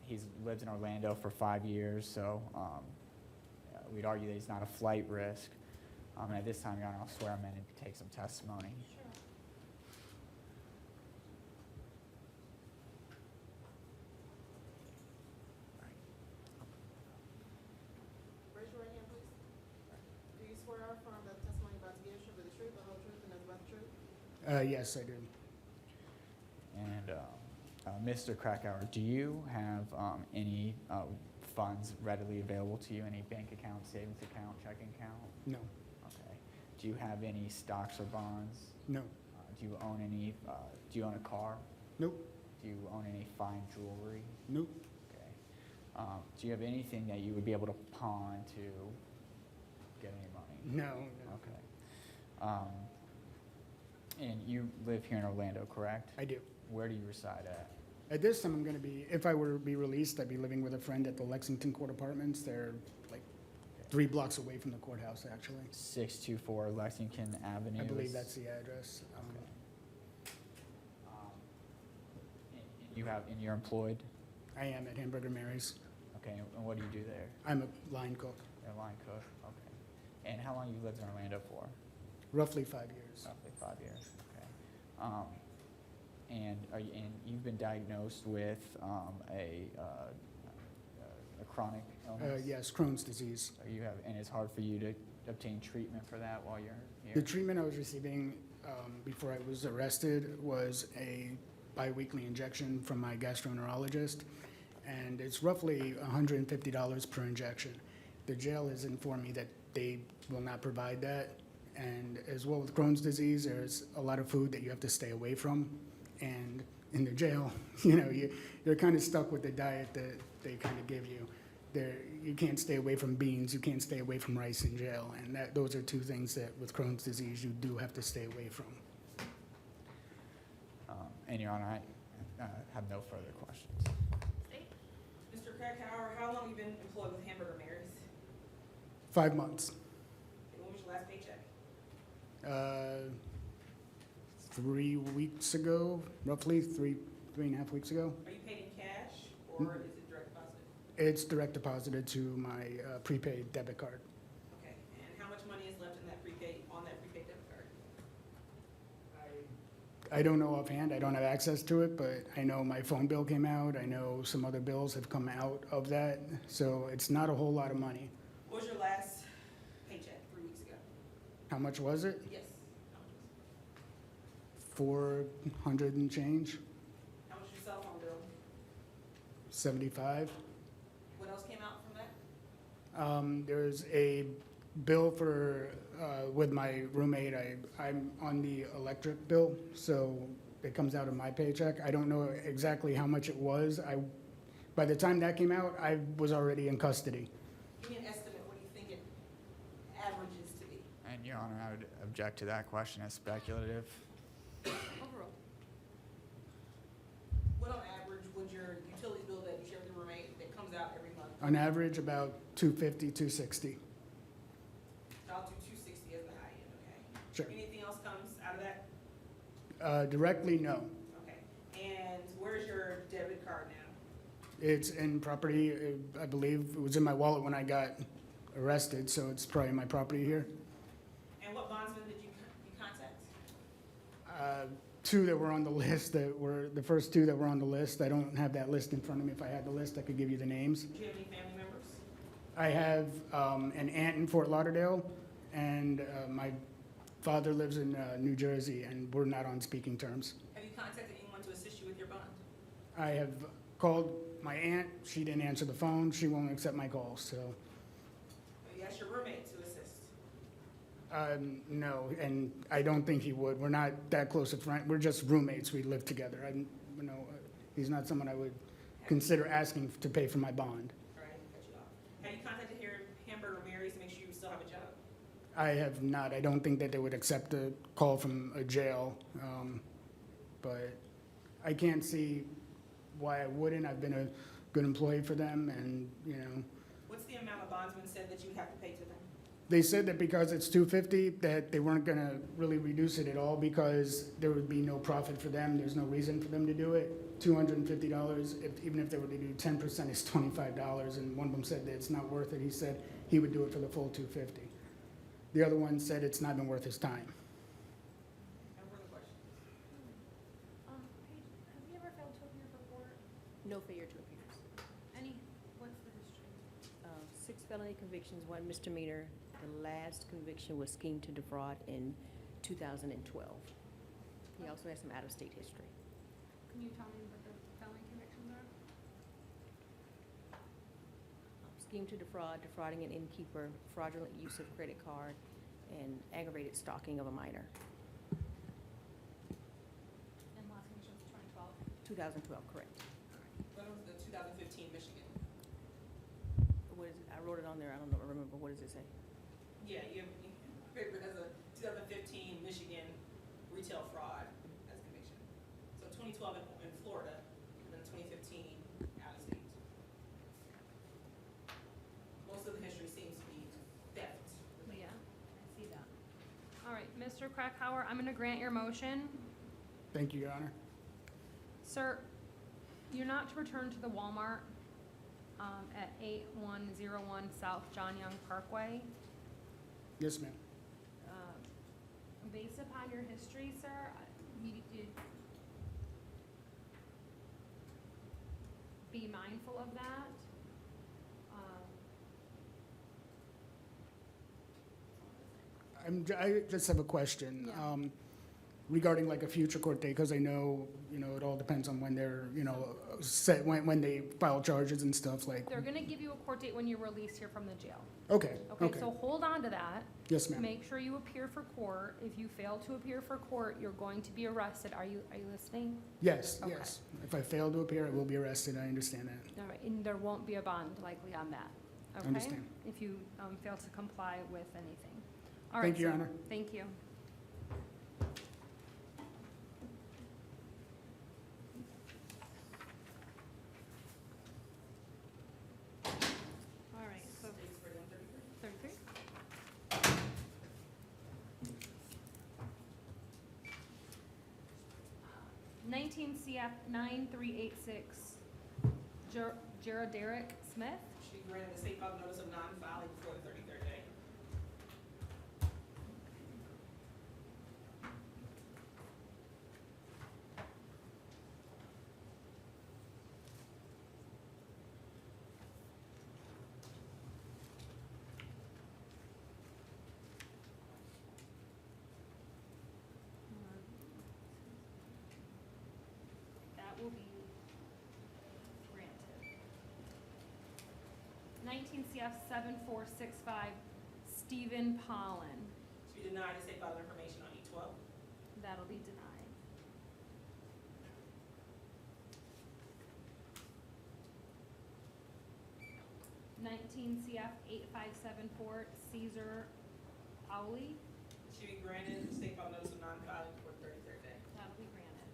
[SPEAKER 3] He's lived in Orlando for 5 years, so we'd argue that he's not a flight risk. And at this time, Your Honor, I'll swear him in and take some testimony.
[SPEAKER 14] Raise your right hand, please. Do you swear or affirm that the testimony you're about to give shall be the truth, the whole truth, and nothing but the truth?
[SPEAKER 11] Yes, I do.
[SPEAKER 3] And Mr. Krakauer, do you have any funds readily available to you? Any bank account, savings account, checking account?
[SPEAKER 11] No,
[SPEAKER 3] Okay. Do you have any stocks or bonds?
[SPEAKER 11] no,
[SPEAKER 3] Do you own any? Do you own a car?
[SPEAKER 11] nope,
[SPEAKER 3] Do you own any fine jewelry?
[SPEAKER 11] nope,
[SPEAKER 3] Okay. Do you have anything that you would be able to pawn to get any money?
[SPEAKER 11] no, no.
[SPEAKER 3] Okay. And you live here in Orlando, correct?
[SPEAKER 11] I do.
[SPEAKER 3] Where do you reside at?
[SPEAKER 11] At this time, I'm going to be, if I were to be released, I'd be living with a friend at the Lexington Court Apartments. They're like 3 blocks away from the courthouse, actually.
[SPEAKER 3] 624 Lexington Avenue.
[SPEAKER 11] I believe that's the address.
[SPEAKER 3] And you're employed?
[SPEAKER 11] I am at Hamburger Mary's.
[SPEAKER 3] Okay, and what do you do there?
[SPEAKER 11] I'm a line cook,
[SPEAKER 3] You're a line cook? Okay. And how long you lived in Orlando for?
[SPEAKER 11] roughly 5 years.
[SPEAKER 3] Roughly 5 years, okay. And you've been diagnosed with a chronic illness?
[SPEAKER 11] Yes, Crohn's disease.
[SPEAKER 3] So you have, and it's hard for you to obtain treatment for that while you're here?
[SPEAKER 11] The treatment I was receiving before I was arrested was a biweekly injection from my gastroenterologist, and it's roughly $150 per injection. The jail has informed me that they will not provide that, and as well with Crohn's disease, there's a lot of food that you have to stay away from, and in the jail, you're kind of stuck with the diet that they kind of give you. You can't stay away from beans, you can't stay away from rice in jail, and those are 2 things that with Crohn's disease you do have to stay away from.
[SPEAKER 3] And Your Honor, I have no further questions.
[SPEAKER 1] State?
[SPEAKER 2] Mr. Krakauer, how long have you been employed with Hamburger Mary's?
[SPEAKER 11] 5 months.
[SPEAKER 2] And when was your last paycheck?
[SPEAKER 11] 3 weeks ago, roughly 3.5 weeks ago.
[SPEAKER 2] Are you paid in cash or is it direct deposit?
[SPEAKER 11] It's direct deposited to my prepaid debit card.
[SPEAKER 2] Okay, and how much money is left in that prepaid debit card?
[SPEAKER 11] I don't know offhand, I don't have access to it, but I know my phone bill came out, I know some other bills have come out of that, so it's not a whole lot of money.
[SPEAKER 2] What was your last paycheck 3 weeks ago?
[SPEAKER 11] How much was it?
[SPEAKER 2] Yes.
[SPEAKER 11] 400 and change,
[SPEAKER 2] How much was your cell phone bill?
[SPEAKER 11] 75.
[SPEAKER 2] What else came out from that?
[SPEAKER 11] There's a bill for, with my roommate, I'm on the electric bill, so it comes out of my paycheck. I don't know exactly how much it was. By the time that came out, I was already in custody.
[SPEAKER 2] Give me an estimate, what do you think it
[SPEAKER 3] And Your Honor, I would object to that question as speculative.
[SPEAKER 1] Overruled.
[SPEAKER 2] What on average would your utility bill that you share with your roommate that comes out every month?
[SPEAKER 11] On average, about 250, 260.
[SPEAKER 2] I'll do 260 as the high end, okay?
[SPEAKER 11] Sure.
[SPEAKER 2] Anything else comes out of that?
[SPEAKER 11] Directly, no.
[SPEAKER 2] Okay. And where's your debit card now?
[SPEAKER 11] It's in property, I believe, it was in my wallet when I got arrested, so it's probably in my property here.
[SPEAKER 2] And what bondsman did you contact?
[SPEAKER 11] Two that were on the list that were, the first two that were on the list, I don't have that list in front of me. If I had the list, I could give you the names.
[SPEAKER 2] Do you have any family members?
[SPEAKER 11] I have an aunt in Fort Lauderdale, and my father lives in New Jersey, and we're not on speaking terms.
[SPEAKER 2] Have you contacted anyone to assist you with your bond?
[SPEAKER 11] I have called my aunt, she didn't answer the phone, she won't accept my calls, so,
[SPEAKER 2] Have you asked your roommate to assist?
[SPEAKER 11] no, and I don't think he would. We're not that close of friends, we're just roommates, we live together. He's not someone I would consider asking to pay for my bond.
[SPEAKER 2] All right, cut you off. Have you contacted Hamburger Mary's to make sure you still have a job?
[SPEAKER 11] I have not, I don't think that they would accept a call from a jail, but I can't see why I wouldn't. I've been a good employee for them, and,
[SPEAKER 2] What's the amount a bondsman said that you would have to pay to them?
[SPEAKER 11] they said that because it's $250, that they weren't gonna really reduce it at all because there would be no profit for them. There's no reason for them to do it. $250, even if they were to do 10%, is $25. And one of them said that it's not worth it. He said he would do it for the full $250. The other one said it's not been worth his time.
[SPEAKER 2] No further questions.
[SPEAKER 1] Paige, have you ever failed to appear for court?
[SPEAKER 15] No failure to appearance.
[SPEAKER 1] What's the history?
[SPEAKER 15] 6 felony convictions, 1 misdemeanor. The last conviction was scheme to defraud in 2012. He also has some out-of-state history.
[SPEAKER 1] Can you tell me what the felony convictions are?
[SPEAKER 15] Scheme to defraud, defrauding an innkeeper, fraudulent use of credit card, and aggravated stalking of a minor.
[SPEAKER 1] And last conviction was 2012?
[SPEAKER 15] 2012, correct.
[SPEAKER 2] When was the 2015 Michigan?
[SPEAKER 15] What is it? I wrote it on there, I don't know, remember, what does it say?
[SPEAKER 2] Yeah, you favored as a 2015 Michigan retail fraud as a conviction. So 2012 in Florida, and then 2015 out of state. Most of the history seems to be theft.
[SPEAKER 1] Yeah, I see that. All right, Mr. Krakauer, I'm gonna grant your motion.
[SPEAKER 11] Thank you, Your Honor.
[SPEAKER 1] Sir, you're not to return to the Walmart at 8101 South John Young Parkway.
[SPEAKER 11] Yes, ma'am.
[SPEAKER 1] Based upon your history, sir, you did be mindful of that.
[SPEAKER 11] I just have a question.
[SPEAKER 1] Yeah.
[SPEAKER 11] Regarding like a future court date, because I know, it all depends on when they're, set, when they file charges and stuff like.
[SPEAKER 1] They're gonna give you a court date when you're released here from the jail.
[SPEAKER 11] Okay,
[SPEAKER 1] Okay, so hold on to that.
[SPEAKER 11] Yes, ma'am.
[SPEAKER 1] Make sure you appear for court. If you fail to appear for court, you're going to be arrested. Are you listening?
[SPEAKER 11] Yes,
[SPEAKER 1] Okay.
[SPEAKER 11] yes. If I fail to appear, I will be arrested. I understand that.
[SPEAKER 1] All right, and there won't be a bond likely on that, okay?
[SPEAKER 11] Understand.
[SPEAKER 1] If you fail to comply with anything. All right,
[SPEAKER 11] Thank you, Your
[SPEAKER 1] sir.
[SPEAKER 11] Honor.
[SPEAKER 1] Thank you. All right, so
[SPEAKER 2] Dates for them 33.
[SPEAKER 1] 33. 19 CF 9386, Gerald Derek Smith.
[SPEAKER 2] Should be granted a state filed notice of non-filing before the 33rd day.
[SPEAKER 1] That will be granted. 19 CF 7465, Stephen Pollen.
[SPEAKER 2] Should be denied a state filed information on E12.
[SPEAKER 1] That'll be denied. '19 CF 8574, Caesar Owley.
[SPEAKER 2] Should be granted the state file notice of non-filing for the 33rd day.
[SPEAKER 1] That'll be granted.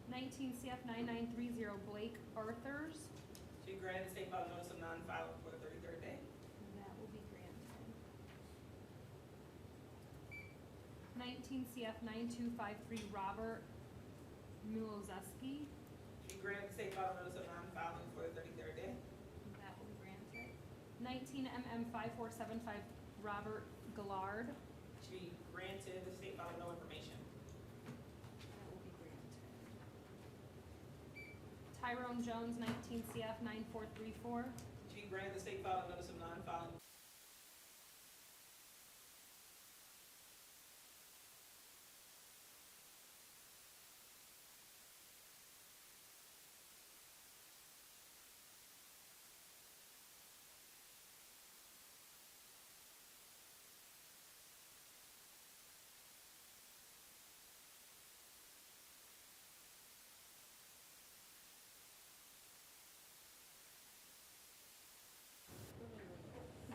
[SPEAKER 1] 19 CF 9930 Blake Arthurs.
[SPEAKER 2] Should be granted the state file notice of non-filing for the 33rd day.
[SPEAKER 1] That will be granted. 19 CF 9253 Robert Mulozeski.
[SPEAKER 2] Should be granted the state file notice of non-filing for the 33rd day.
[SPEAKER 1] That will be granted. 19 MM 5475 Robert Gillard.
[SPEAKER 2] Should be granted the state file no information.
[SPEAKER 1] That will be granted. Tyrone Jones 19 CF 9434.
[SPEAKER 2] Should be granted the state file notice of non-filing.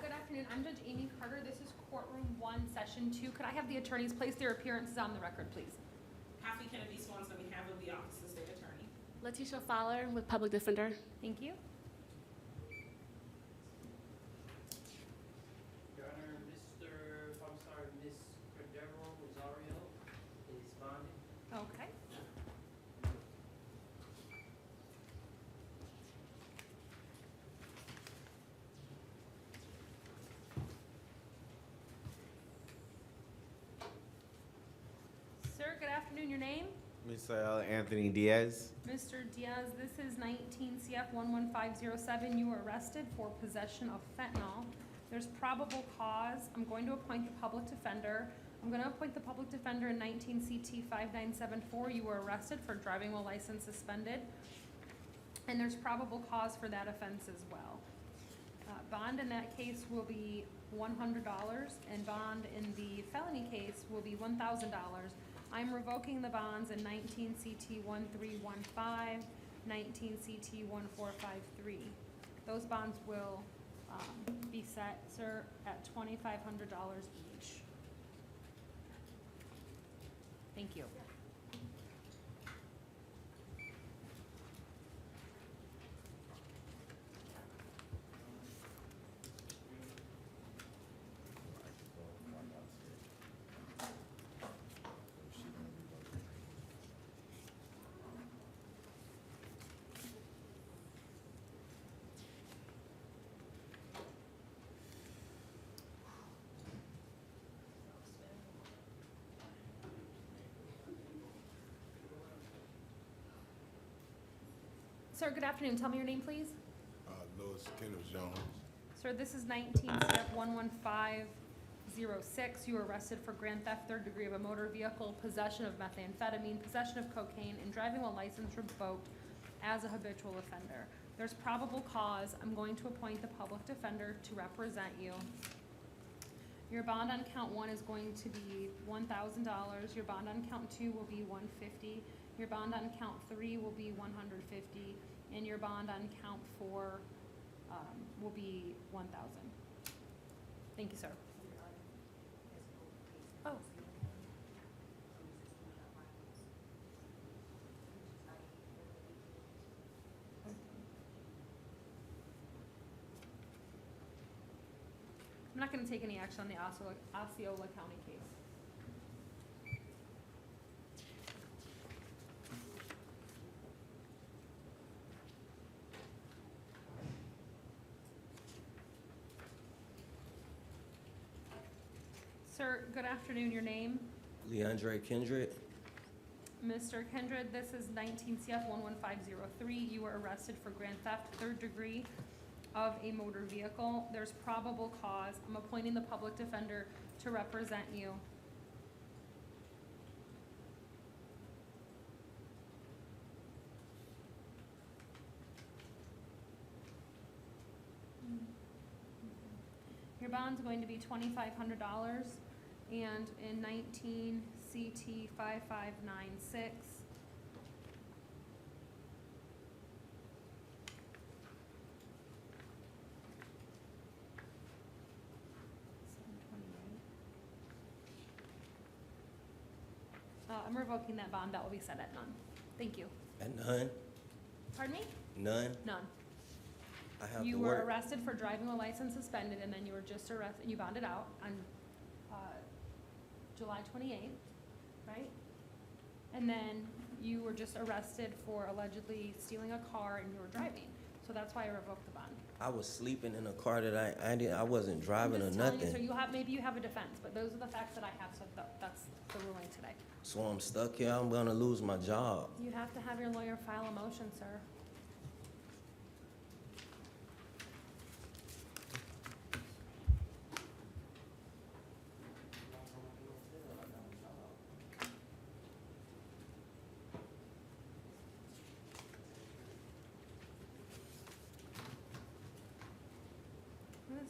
[SPEAKER 1] Good afternoon, I'm Judge Amy Carter. This is courtroom 1, session 2. Could I have the attorneys place their appearances on the record, please?
[SPEAKER 2] Kathy Kennedy Swanson on behalf of the Office of the State Attorney.
[SPEAKER 16] Letitia Fowler with Public Defender.
[SPEAKER 1] Thank you.
[SPEAKER 17] Your Honor, Miss Cordero Rosario is bonded.
[SPEAKER 1] Okay. Sir, good afternoon. Your name?
[SPEAKER 18] Mr. Anthony Diaz.
[SPEAKER 1] Mr. Diaz, this is 19 CF 11507. You were arrested for possession of fentanyl. There's probable cause. I'm going to appoint the public defender. I'm going to appoint the public defender in 19 CT 5974. You were arrested for driving while license suspended. And there's probable cause for that offense as well. Bond in that case will be $100, and bond in the felony case will be $1,000. I'm revoking the bonds in 19 CT 1315, 19 CT 1453. Those bonds will be set, sir, at $2,500 each. Thank you. Sir, good afternoon. Tell me your name, please.
[SPEAKER 19] Louis Kenneth Jones.
[SPEAKER 1] Sir, this is 19 CF 11506. You were arrested for grand theft, third degree of a motor vehicle, possession of methamphetamine, possession of cocaine, and driving while license revoked as a habitual offender. There's probable cause. I'm going to appoint the public defender to represent you. Your bond on count 1 is going to be $1,000. Your bond on count 2 will be $150. Your bond on count 3 will be $150, and your bond on count 4 will be $1,000. Thank you, sir. Oh. I'm not going to take any action on the Osceola County case. Sir, good afternoon. Your name?
[SPEAKER 8] Leandre Kindred.
[SPEAKER 1] Mr. Kindred, this is 19 CF 11503. You were arrested for grand theft, third degree of a motor vehicle. There's probable cause. I'm appointing the public defender to represent you. Your bond's going to be $2,500, and in 19 CT 5596, I'm revoking that bond. That will be set at none. Thank you.
[SPEAKER 8] And none,
[SPEAKER 1] Pardon me?
[SPEAKER 8] none.
[SPEAKER 1] None.
[SPEAKER 8] I have
[SPEAKER 1] You
[SPEAKER 8] to
[SPEAKER 1] were
[SPEAKER 8] work.
[SPEAKER 1] arrested for driving a license suspended, and then you were just arrested, you bonded out on, July 28th, right? And then you were just arrested for allegedly stealing a car and you were driving. So that's why I revoked the bond.
[SPEAKER 8] I was sleeping in a car that I wasn't driving or
[SPEAKER 1] I'm just telling you,
[SPEAKER 8] nothing.
[SPEAKER 1] so you have, maybe you have a defense, but those are the facts that I have, so that's the ruling today.
[SPEAKER 8] So I'm stuck here. I'm gonna lose my job.
[SPEAKER 1] You'd have to have your lawyer file a motion, sir. What is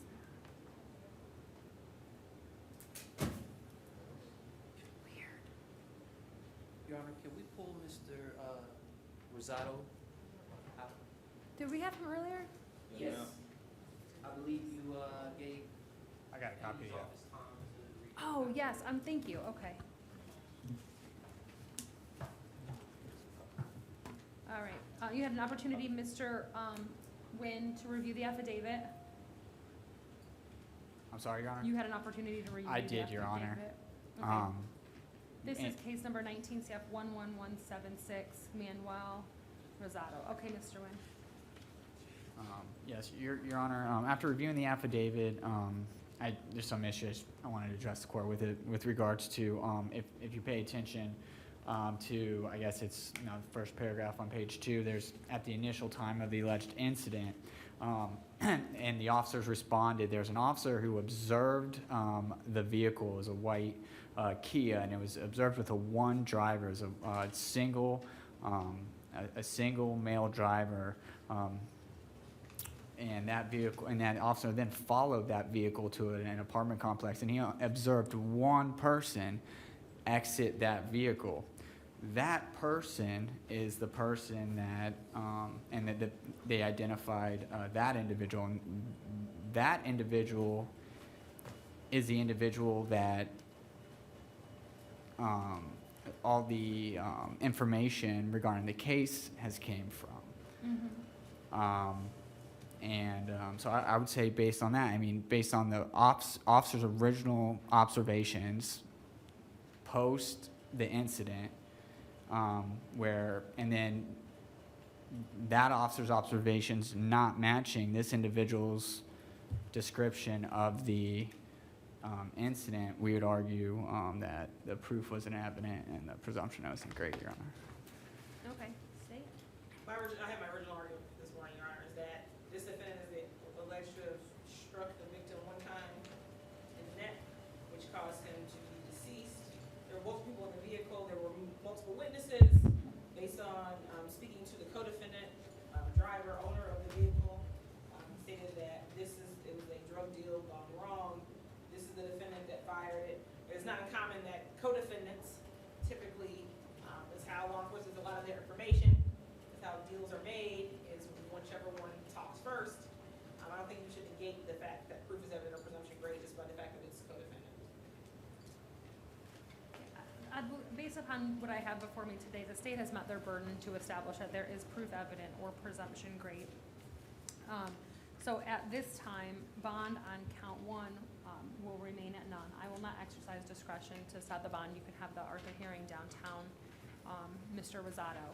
[SPEAKER 1] that? Weird.
[SPEAKER 17] Your Honor, can we pull Mr. Rosado out?
[SPEAKER 1] Did we have him earlier?
[SPEAKER 17] Yes. I believe you gave
[SPEAKER 3] I got a copy,
[SPEAKER 17] his
[SPEAKER 3] yeah.
[SPEAKER 17] office time to read.
[SPEAKER 1] Oh, yes, thank you, okay. All right, you had an opportunity, Mr. Nguyen, to review the affidavit.
[SPEAKER 3] I'm sorry, Your Honor?
[SPEAKER 1] You had an opportunity to review the
[SPEAKER 3] I
[SPEAKER 1] affidavit.
[SPEAKER 3] did, Your Honor.
[SPEAKER 1] Okay. This is
[SPEAKER 3] and-
[SPEAKER 1] case number 19 CF 11176, Manuel Rosado. Okay, Mr. Nguyen.
[SPEAKER 3] Yes, Your Honor, after reviewing the affidavit, there's some issues I wanted to address the court with it, with regards to, if you pay attention to, I guess it's, the first paragraph on page 2, there's, at the initial time of the alleged incident, and the officers responded, there's an officer who observed the vehicle. It was a white Kia, and it was observed with one driver. It was a single male driver. And that vehicle, and that officer then followed that vehicle to an apartment complex, and he observed one person exit that vehicle. That person is the person that, and that they identified that individual. And that individual is the individual that all the information regarding the case has came from. So I would say based on that, I mean, based on the officer's original observations post the incident, and then that officer's observations not matching this individual's description of the incident, we would argue that the proof wasn't evident and the presumption wasn't great, Your Honor.
[SPEAKER 1] Okay, state.
[SPEAKER 2] I have my original argument this morning, Your Honor, is that this defendant is alleged to have struck the victim one time in the neck, which caused him to be deceased. There were multiple people in the vehicle. There were multiple witnesses. Based on speaking to the co-defendant, driver, owner of the vehicle, stated that it was a drug deal gone wrong. This is the defendant that fired it. It's not uncommon that co-defendants typically, is how law enforcement gets a lot of their information. That's how deals are made, is whichever one talks first. I don't think you should negate the fact that proof is evident or presumption great just by the fact that it's co-defendant.
[SPEAKER 1] Based upon what I have before me today, the state has met their burden to establish that there is proof evident or presumption great. So at this time, bond on count 1 will remain at none. I will not exercise discretion to set the bond. You can have the Arthur hearing downtown, Mr. Rosado.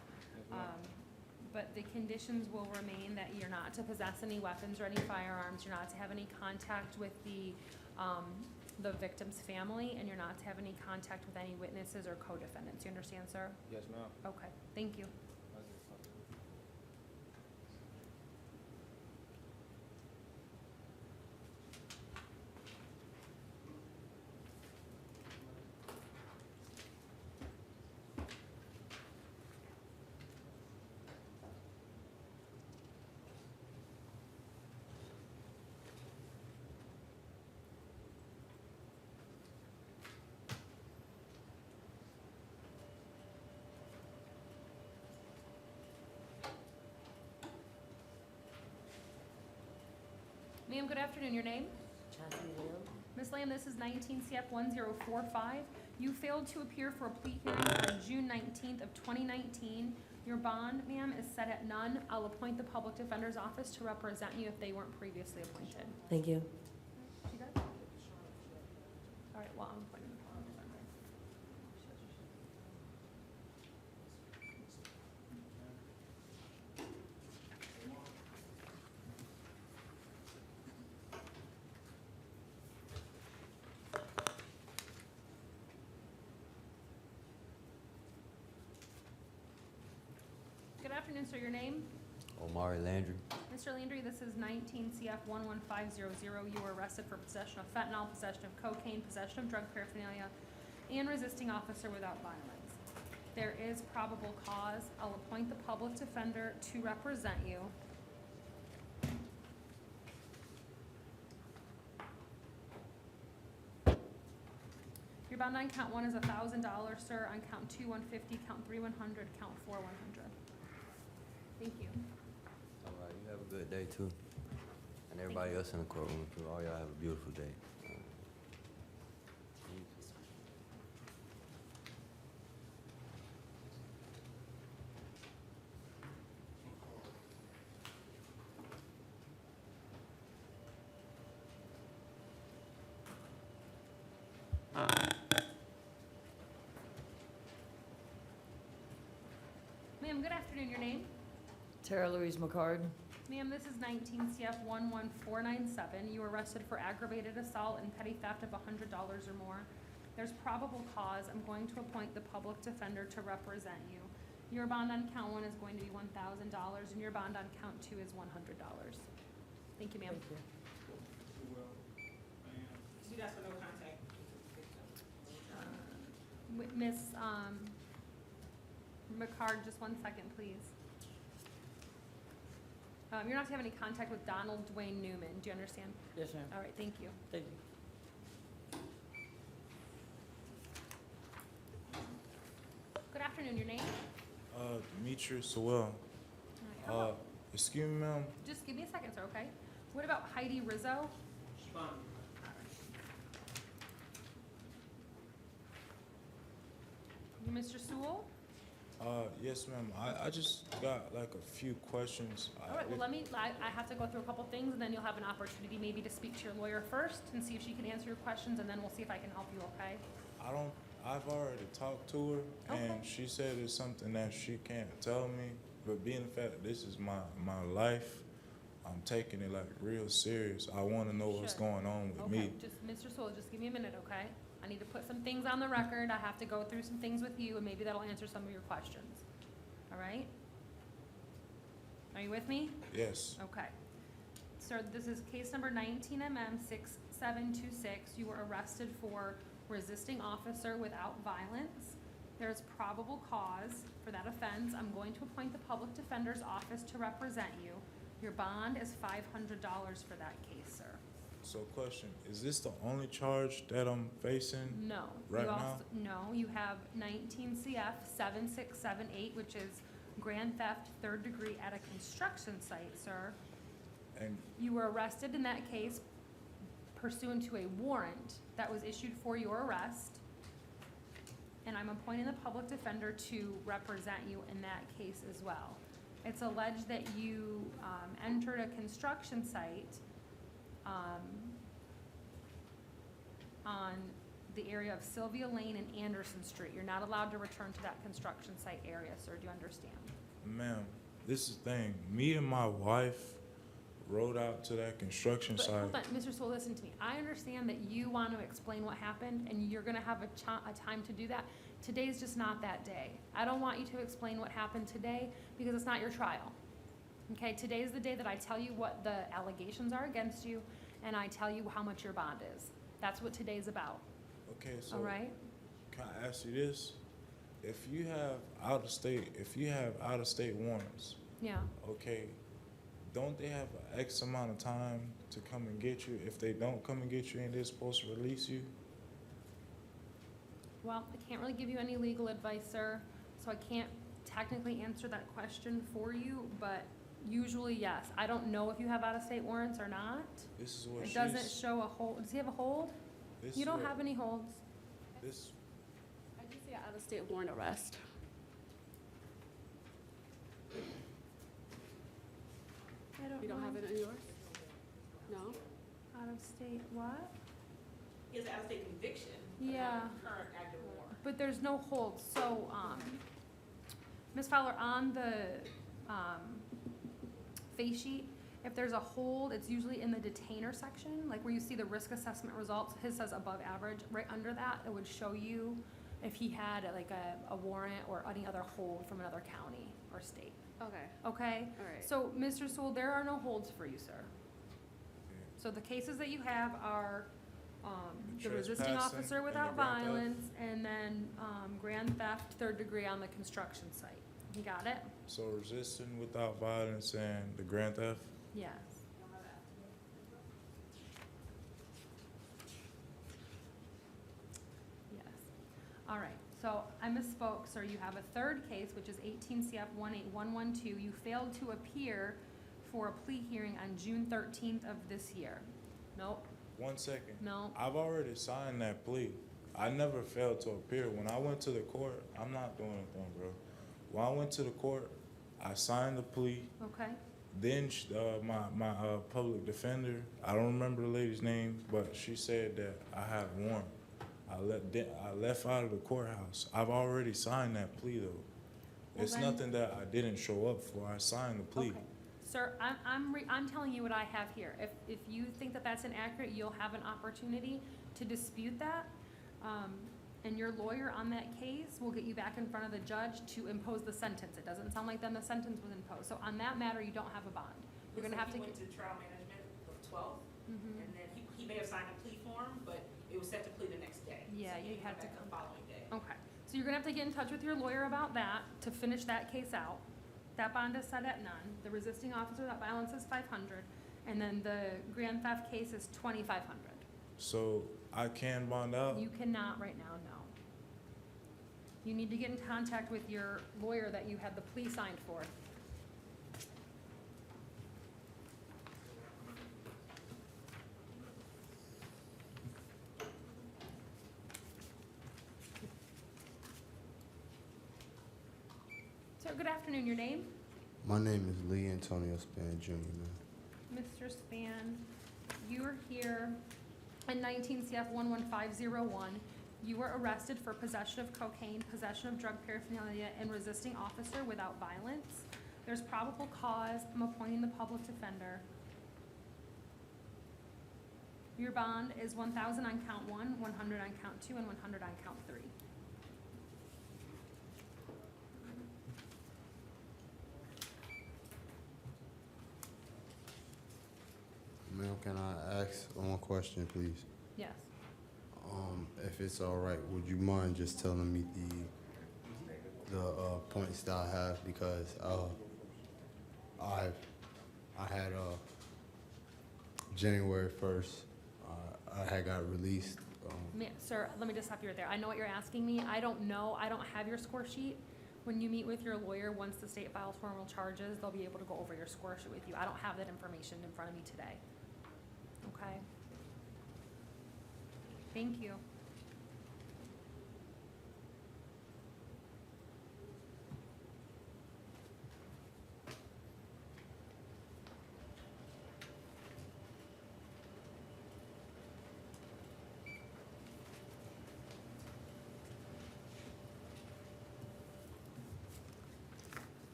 [SPEAKER 1] But the conditions will remain that you're not to possess any weapons or any firearms, you're not to have any contact with the victim's family, and you're not to have any contact with any witnesses or co-defendants. You understand, sir?
[SPEAKER 12] Yes, ma'am.
[SPEAKER 1] Okay, thank you. Ma'am, good afternoon. Your name?
[SPEAKER 15] Chauncey Lim.
[SPEAKER 1] Ms. Lamb, this is 19 CF 1045. You failed to appear for a plea hearing on June 19th of 2019. Your bond, ma'am, is set at none. I'll appoint the Public Defender's Office to represent you if they weren't previously appointed.
[SPEAKER 15] Thank you.
[SPEAKER 1] You good? All right, well, I'm appointing the Public Defender. Good afternoon, sir. Your name?
[SPEAKER 7] Omari Landry.
[SPEAKER 1] Mr. Landry, this is 19 CF 11500. You were arrested for possession of fentanyl, possession of cocaine, possession of drug paraphernalia, and resisting officer without violence. There is probable cause. I'll appoint the public defender to represent you. Your bond on count 1 is $1,000, sir. On count 2, 150, count 3, 100, count 4, 100. Thank you.
[SPEAKER 7] All right, you have a good day too. And everybody else in the courtroom too. All y'all have a beautiful day.
[SPEAKER 1] Ma'am, good afternoon. Your name?
[SPEAKER 4] Tara Louise McCard.
[SPEAKER 1] Ma'am, this is 19 CF 11497. You were arrested for aggravated assault and petty theft of $100 or more. There's probable cause. I'm going to appoint the public defender to represent you. Your bond on count 1 is going to be $1,000, and your bond on count 2 is $100. Thank you, ma'am.
[SPEAKER 2] You asked for no contact.
[SPEAKER 1] Miss McCard, just 1 second, please. You're not to have any contact with Donald Dwayne Newman. Do you understand?
[SPEAKER 4] Yes, ma'am.
[SPEAKER 1] All right, thank you.
[SPEAKER 4] Thank you.
[SPEAKER 1] Good afternoon. Your name?
[SPEAKER 19] Demetrius Sewell.
[SPEAKER 1] All right,
[SPEAKER 19] Excuse me, ma'am.
[SPEAKER 1] just give me a second, sir, okay? What about Heidi Rizzo? You, Mr. Sewell?
[SPEAKER 19] Yes, ma'am. I just got like a few questions.
[SPEAKER 1] All right, well, I have to go through a couple things, and then you'll have an opportunity maybe to speak to your lawyer first and see if she can answer your questions, and then we'll see if I can help you, okay?
[SPEAKER 19] I've already talked to her, and
[SPEAKER 1] Okay.
[SPEAKER 19] she said it's something that she can't tell me. But being the fact that this is my life, I'm taking it like real serious. I want to know what's
[SPEAKER 1] Sure.
[SPEAKER 19] going on with
[SPEAKER 1] Okay,
[SPEAKER 19] me.
[SPEAKER 1] just, Mr. Sewell, just give me a minute, okay? I need to put some things on the record. I have to go through some things with you, and maybe that'll answer some of your questions. All right? Are you with me?
[SPEAKER 19] Yes.
[SPEAKER 1] Okay. Sir, this is case number 19MM 6726. You were arrested for resisting officer without violence. There's probable cause for that offense. I'm going to appoint the public defender's office to represent you. Your bond is $500 for that case, sir.
[SPEAKER 19] So, question: is this the only charge that I'm facing?
[SPEAKER 1] No.
[SPEAKER 19] Right
[SPEAKER 1] You
[SPEAKER 19] now?
[SPEAKER 1] also- No, you have 19 CF 7678, which is grand theft, 3rd degree at a construction site, sir.
[SPEAKER 19] And
[SPEAKER 1] You were arrested in that case pursuant to a warrant that was issued for your arrest. And I'm appointing the public defender to represent you in that case as well. It's alleged that you entered a construction site on the area of Sylvia Lane and Anderson Street. You're not allowed to return to that construction site area, sir. Do you understand?
[SPEAKER 19] ma'am, this is the thing. Me and my wife rode out to that construction
[SPEAKER 1] But
[SPEAKER 19] site.
[SPEAKER 1] hold on, Mr. Sewell, listen to me. I understand that you want to explain what happened, and you're gonna have a time to do that. Today's just not that day. I don't want you to explain what happened today, because it's not your trial. Okay, today's the day that I tell you what the allegations are against you, and I tell you how much your bond is. That's what today's about,
[SPEAKER 19] Okay, so
[SPEAKER 1] all right?
[SPEAKER 19] can I ask you this? If you have out of state warrants,
[SPEAKER 1] Yeah.
[SPEAKER 19] okay, don't they have an X amount of time to come and get you? If they don't come and get you and they're supposed to release you?
[SPEAKER 1] Well, I can't really give you any legal advice, sir, so I can't technically answer that question for you, but Usually, yes. I don't know if you have out-of-state warrants or not.
[SPEAKER 19] This is what
[SPEAKER 1] It
[SPEAKER 19] she's.
[SPEAKER 1] doesn't show a hold. Does he have a hold?
[SPEAKER 19] This
[SPEAKER 1] You
[SPEAKER 19] is
[SPEAKER 1] don't
[SPEAKER 19] what-
[SPEAKER 1] have any holds.
[SPEAKER 19] This.
[SPEAKER 16] I do see an out-of-state warrant arrest.
[SPEAKER 1] I don't
[SPEAKER 16] You don't
[SPEAKER 1] know.
[SPEAKER 16] have it in yours? No?
[SPEAKER 1] Out-of-state what?
[SPEAKER 2] He has an out-of-state conviction. but not a
[SPEAKER 1] Yeah.
[SPEAKER 2] Current active warrant.
[SPEAKER 1] But there's no hold, so, Ms. Fowler, on the, face sheet, if there's a hold, it's usually in the detainer section, like where you see the risk assessment results, his says above average, right under that, it would show you if he had like a warrant or any other hold from another county or state,
[SPEAKER 16] Okay,
[SPEAKER 1] okay?
[SPEAKER 16] all right.
[SPEAKER 1] So, Mr. Sewell, there are no holds for you, sir. So the cases that you have are, the resisting
[SPEAKER 19] Trespassing
[SPEAKER 1] officer
[SPEAKER 19] and the
[SPEAKER 1] without
[SPEAKER 19] grand theft.
[SPEAKER 1] violence, and then, grand theft, third degree on the construction site. You got it?
[SPEAKER 19] So resisting without violence and the grand theft.
[SPEAKER 1] Yes. Yes. All right, so I misspoke, sir. You have a third case, which is 18 CF 18112. You failed to appear for a plea hearing on June 13th of this year. Nope,
[SPEAKER 19] 1 second.
[SPEAKER 1] no.
[SPEAKER 19] I've already signed that plea. I never failed to appear. When I went to the court, I'm not doing anything, bro. When I went to the court, I signed the plea.
[SPEAKER 1] Okay,
[SPEAKER 19] Then my public defender, I don't remember the lady's name, but she said that I had a warrant. I left out of the courthouse. I've already signed that plea though.
[SPEAKER 1] Well,
[SPEAKER 19] It's
[SPEAKER 1] then-
[SPEAKER 19] nothing that I didn't show up for. I signed the plea.
[SPEAKER 1] okay. Sir, I'm telling you what I have here. If you think that that's inaccurate, you'll have an opportunity to dispute that. And your lawyer on that case will get you back in front of the judge to impose the sentence. It doesn't sound like then the sentence was imposed. So on that matter, you don't have a bond. You're gonna have to.
[SPEAKER 2] He went to trial management the 12th,
[SPEAKER 1] Mhm.
[SPEAKER 2] and then he may have signed a plea form, but it was set to plea the next day.
[SPEAKER 1] Yeah,
[SPEAKER 2] So he
[SPEAKER 1] you
[SPEAKER 2] didn't
[SPEAKER 1] had to
[SPEAKER 2] back
[SPEAKER 1] come.
[SPEAKER 2] the following day.
[SPEAKER 1] Okay, so you're gonna have to get in touch with your lawyer about that to finish that case out. That bond is set at none. The resisting officer, that violence is 500, and then the grand theft case is 2,500.
[SPEAKER 19] So I can bond out.
[SPEAKER 1] You cannot right now, no. You need to get in contact with your lawyer that you had the plea signed for. Sir, good afternoon. Your name?
[SPEAKER 20] My name is Lee Antonio Span Jr., man.
[SPEAKER 1] Mr. Span, you were here in 19 CF 11501. You were arrested for possession of cocaine, possession of drug paraphernalia, and resisting officer without violence. There's probable cause. I'm appointing the public defender. Your bond is 1,000 on count 1, 100 on count 2, and 100 on count 3.
[SPEAKER 20] Ma'am, can I ask one question, please?
[SPEAKER 1] Yes.
[SPEAKER 20] If it's all right, would you mind just telling me the points that I have? Because I had January 1st, I had got released.
[SPEAKER 1] Sir, let me just stop you right there. I know what you're asking me. I don't know. I don't have your score sheet. When you meet with your lawyer, once the state files formal charges, they'll be able to go over your score sheet with you. I don't have that information in front of me today. Okay? Thank you.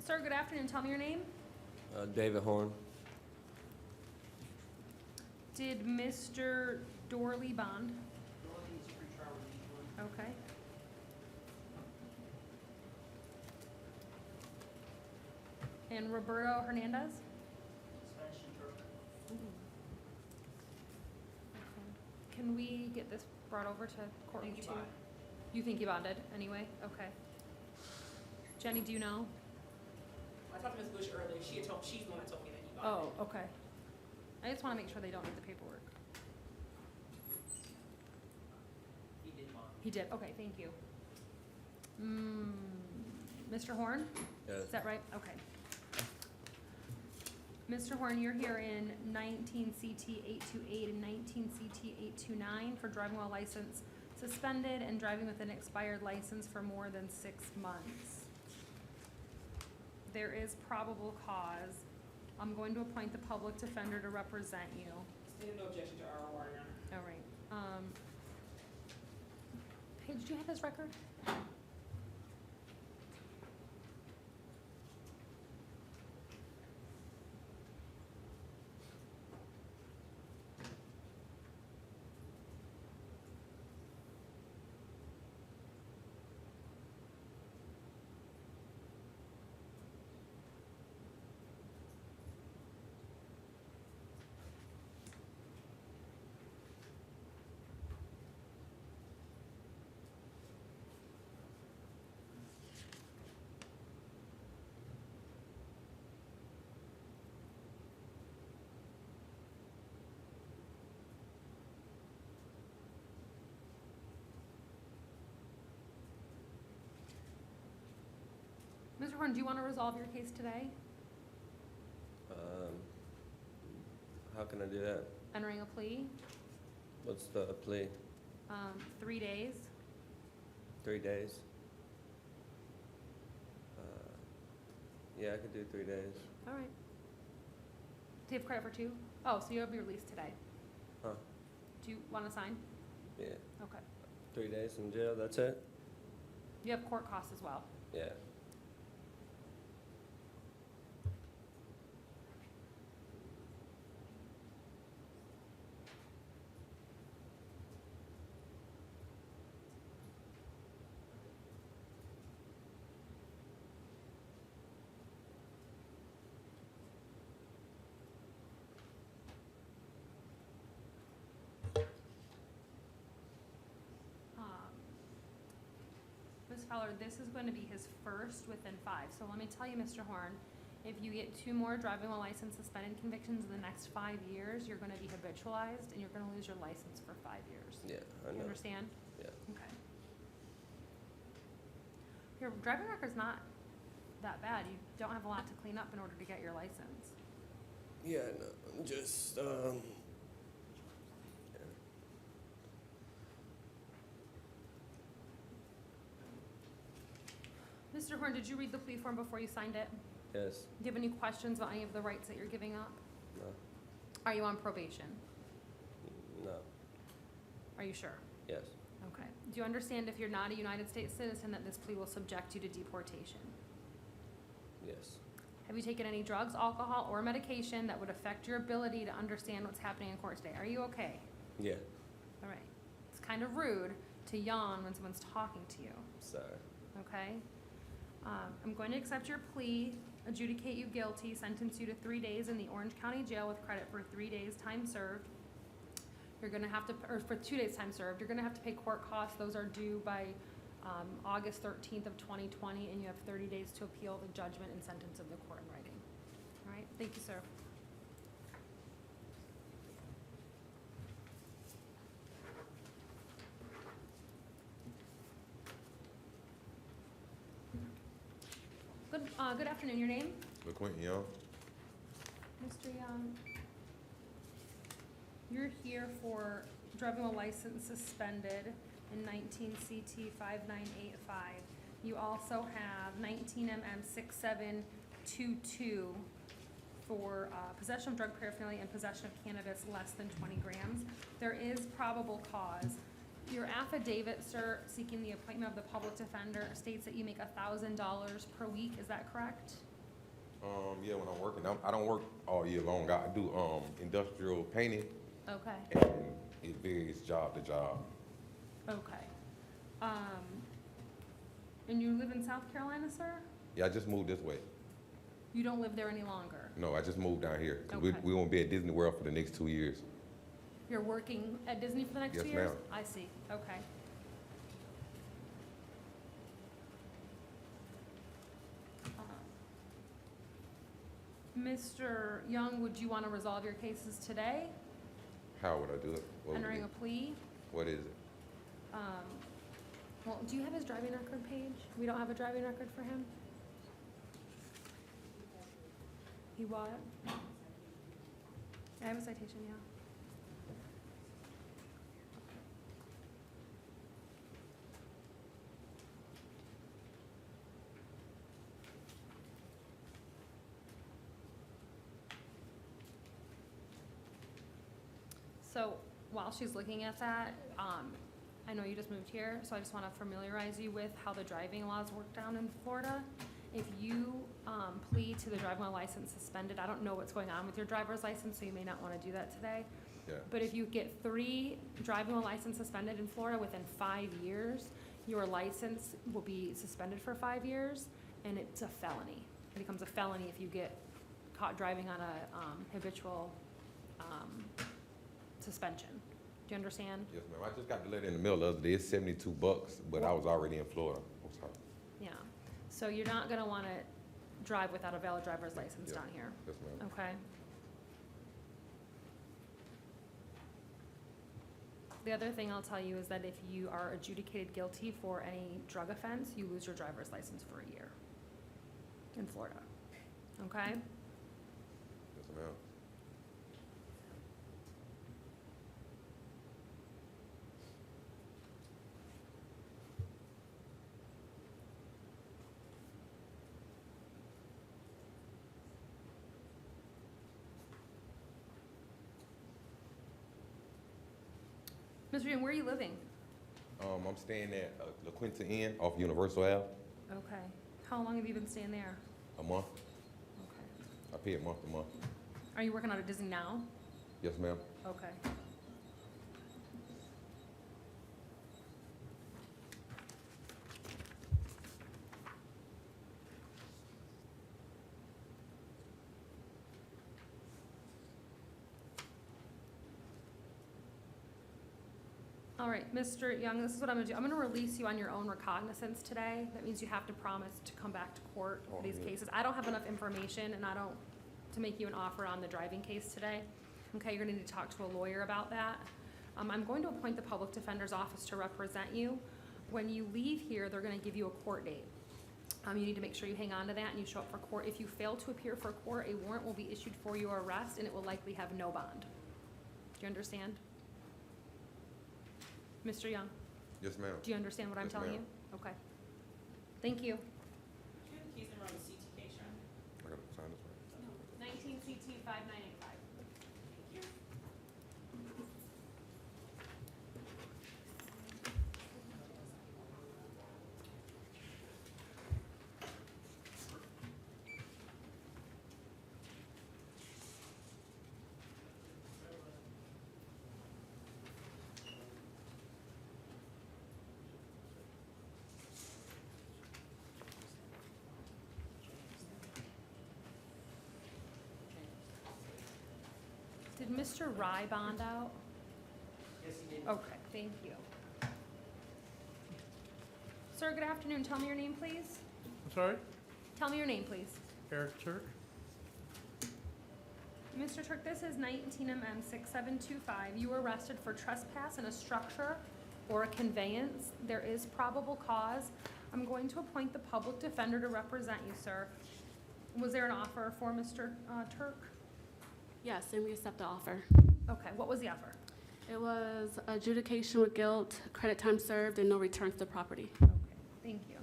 [SPEAKER 1] Sir, good afternoon. Tell me your name.
[SPEAKER 8] David Horn.
[SPEAKER 1] Did Mr. Dorley bond? Okay. And Roberto Hernandez? Can we get this brought over to courtroom
[SPEAKER 2] Think he
[SPEAKER 1] two?
[SPEAKER 2] bonded.
[SPEAKER 1] You think he bonded anyway? Okay. Jenny, do you know?
[SPEAKER 2] I talked to Ms. Bush earlier. She's the one that told me that he bonded.
[SPEAKER 1] Oh, okay. I just wanna make sure they don't need the paperwork. He did, okay, thank you. Mr. Horn?
[SPEAKER 8] Yes.
[SPEAKER 1] Is that right? Okay. Mr. Horn, you're here in 19 CT 828 and 19 CT 829 for driving while license suspended and driving with an expired license for more than 6 months. There is probable cause. I'm going to appoint the public defender to represent you.
[SPEAKER 2] Stand no objection to ROR, Your Honor.
[SPEAKER 1] All right. Paige, do you have his record? Mr. Horn, do you want to resolve your case today?
[SPEAKER 8] How can I do that?
[SPEAKER 1] Entering a plea,
[SPEAKER 8] What's the plea?
[SPEAKER 1] 3 days.
[SPEAKER 8] 3 days? Yeah, I could do 3 days.
[SPEAKER 1] All right. Do you have credit for 2? Oh, so you'll be released today.
[SPEAKER 8] Huh?
[SPEAKER 1] Do you want to sign?
[SPEAKER 8] Yeah.
[SPEAKER 1] Okay.
[SPEAKER 8] 3 days in jail, that's it?
[SPEAKER 1] You have court costs as well.
[SPEAKER 8] Yeah.
[SPEAKER 1] Ms. Fowler, this is going to be his first within 5. So let me tell you, Mr. Horn, if you get 2 more driving while license suspended convictions in the next 5 years, you're going to be habitualized and you're going to lose your license for 5 years.
[SPEAKER 8] Yeah, I
[SPEAKER 1] You
[SPEAKER 8] know.
[SPEAKER 1] understand?
[SPEAKER 8] Yeah.
[SPEAKER 1] Okay. Your driving record's not that bad. You don't have a lot to clean up in order to get your license.
[SPEAKER 8] Yeah, no, I'm just,
[SPEAKER 1] Mr. Horn, did you read the plea form before you signed it?
[SPEAKER 8] yes,
[SPEAKER 1] Do you have any questions about any of the rights that you're giving up?
[SPEAKER 8] no,
[SPEAKER 1] Are you on probation?
[SPEAKER 8] no,
[SPEAKER 1] Are you sure?
[SPEAKER 8] yes,
[SPEAKER 1] Okay. Do you understand if you're not a United States citizen that this plea will subject you to deportation?
[SPEAKER 8] yes,
[SPEAKER 1] Have you taken any drugs, alcohol, or medication that would affect your ability to understand what's happening in court today? Are you okay?
[SPEAKER 8] yeah,
[SPEAKER 1] All right. It's kind of rude to yawn when someone's talking to you,
[SPEAKER 8] sorry,
[SPEAKER 1] okay? I'm going to accept your plea, adjudicate you guilty, sentence you to 3 days in the Orange County Jail with credit for 3 days time served. You're gonna have to, or for 2 days time served, you're gonna have to pay court costs. Those are due by August 13th of 2020, and you have 30 days to appeal the judgment and sentence of the court in writing. All right, thank you, sir. Good afternoon, your name?
[SPEAKER 21] LaQuentin Young.
[SPEAKER 1] Mr. Young, you're here for driving while license suspended in 19 CT 5985. You also have 19 MM 6722 for possession of drug paraphernalia and possession of cannabis less than 20 grams. There is probable cause. Your affidavit, sir, seeking the appointment of the public defender states that you make $1,000 per week. Is that correct?
[SPEAKER 21] Yeah, when I'm working, I don't work all year long. I do industrial painting,
[SPEAKER 1] Okay.
[SPEAKER 21] and it varies job to job.
[SPEAKER 1] Okay. And you live in South Carolina, sir?
[SPEAKER 21] Yeah, I just moved this way.
[SPEAKER 1] You don't live there any longer?
[SPEAKER 21] No, I just moved down here. 'Cause
[SPEAKER 1] Okay.
[SPEAKER 21] we won't be at Disney World for the next 2 years.
[SPEAKER 1] You're working at Disney for the next
[SPEAKER 21] Yes,
[SPEAKER 1] 2 years?
[SPEAKER 21] ma'am.
[SPEAKER 1] I see, okay. Mr. Young, would you want to resolve your cases today?
[SPEAKER 21] How would I do it? What would
[SPEAKER 1] Entering
[SPEAKER 21] it
[SPEAKER 1] a plea?
[SPEAKER 21] be? What is it?
[SPEAKER 1] Well, do you have his driving record page? We don't have a driving record for him? He what? I have a citation, yeah. So while she's looking at that, I know you just moved here, so I just want to familiarize you with how the driving laws work down in Florida. If you plead to the driving while license suspended, I don't know what's going on with your driver's license, so you may not want to do that today.
[SPEAKER 21] Yeah.
[SPEAKER 1] But if you get 3 driving while license suspended in Florida within 5 years, your license will be suspended for 5 years, and it's a felony. It becomes a felony if you get caught driving on a habitual suspension. Do you understand?
[SPEAKER 21] Yes, ma'am. I just got the letter in the mail the other day. It's $72, but I was already in Florida. I'm sorry.
[SPEAKER 1] Yeah. So you're not gonna wanna drive without a valid driver's license
[SPEAKER 21] Yeah.
[SPEAKER 1] down here,
[SPEAKER 21] Yes, ma'am.
[SPEAKER 1] okay? The other thing I'll tell you is that if you are adjudicated guilty for any drug offense, you lose your driver's license for a year in Florida, okay?
[SPEAKER 21] Yes, ma'am.
[SPEAKER 1] Mr. Young, where are you living?
[SPEAKER 21] I'm staying at La Quinta Inn off Universal Ave.
[SPEAKER 1] Okay. How long have you been staying there?
[SPEAKER 21] A month.
[SPEAKER 1] Okay.
[SPEAKER 21] I pay it month to month.
[SPEAKER 1] Are you working out at Disney now?
[SPEAKER 21] Yes, ma'am.
[SPEAKER 1] Okay. All right, Mr. Young, this is what I'm gonna do. I'm gonna release you on your own recognizance today. That means you have to promise to come back to court for these cases. I don't have enough information and to make you an offer on the driving case today. Okay, you're gonna need to talk to a lawyer about that. I'm going to appoint the public defender's office to represent you. When you leave here, they're gonna give you a court date. You need to make sure you hang on to that and you show up for court. If you fail to appear for court, a warrant will be issued for your arrest and it will likely have no bond. Do you understand? Mr. Young,
[SPEAKER 21] Yes, ma'am.
[SPEAKER 1] do you understand what I'm
[SPEAKER 21] Yes,
[SPEAKER 1] telling you?
[SPEAKER 21] ma'am.
[SPEAKER 1] Okay. Thank you.
[SPEAKER 2] Do you have the keys number on the CT case, Sharon?
[SPEAKER 21] I gotta sign this one.
[SPEAKER 1] 19 CT 5985.
[SPEAKER 2] Thank you.
[SPEAKER 1] Did Mr. Rye bond out?
[SPEAKER 17] Yes, he did.
[SPEAKER 1] Okay, thank you. Sir, good afternoon. Tell me your name, please.
[SPEAKER 6] I'm sorry?
[SPEAKER 1] Tell me your name, please.
[SPEAKER 6] Eric Turk?
[SPEAKER 1] Mr. Turk, this is 19 MM 6725. You were arrested for trespass in a structure or a conveyance. There is probable cause. I'm going to appoint the public defender to represent you, sir. Was there an offer for Mr. Turk?
[SPEAKER 16] Yes, and we accept the offer.
[SPEAKER 1] Okay, what was the offer?
[SPEAKER 16] It was adjudication with guilt, credit time served, and no returns to property.
[SPEAKER 1] Okay, thank you.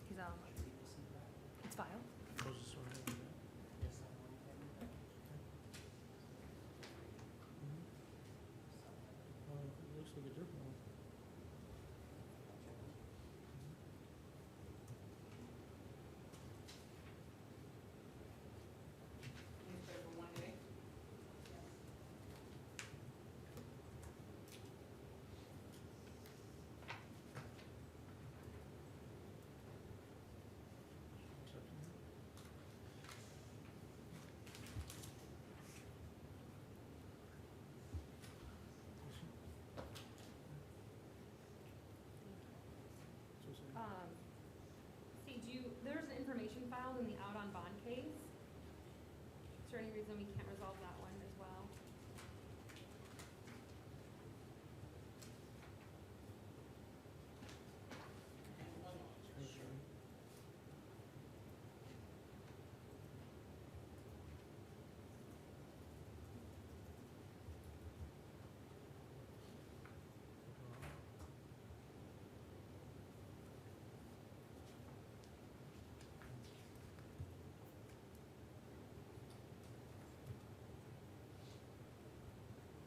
[SPEAKER 1] He's it's filed. filed in the out on bond case. Is there any reason we can't resolve that one as well?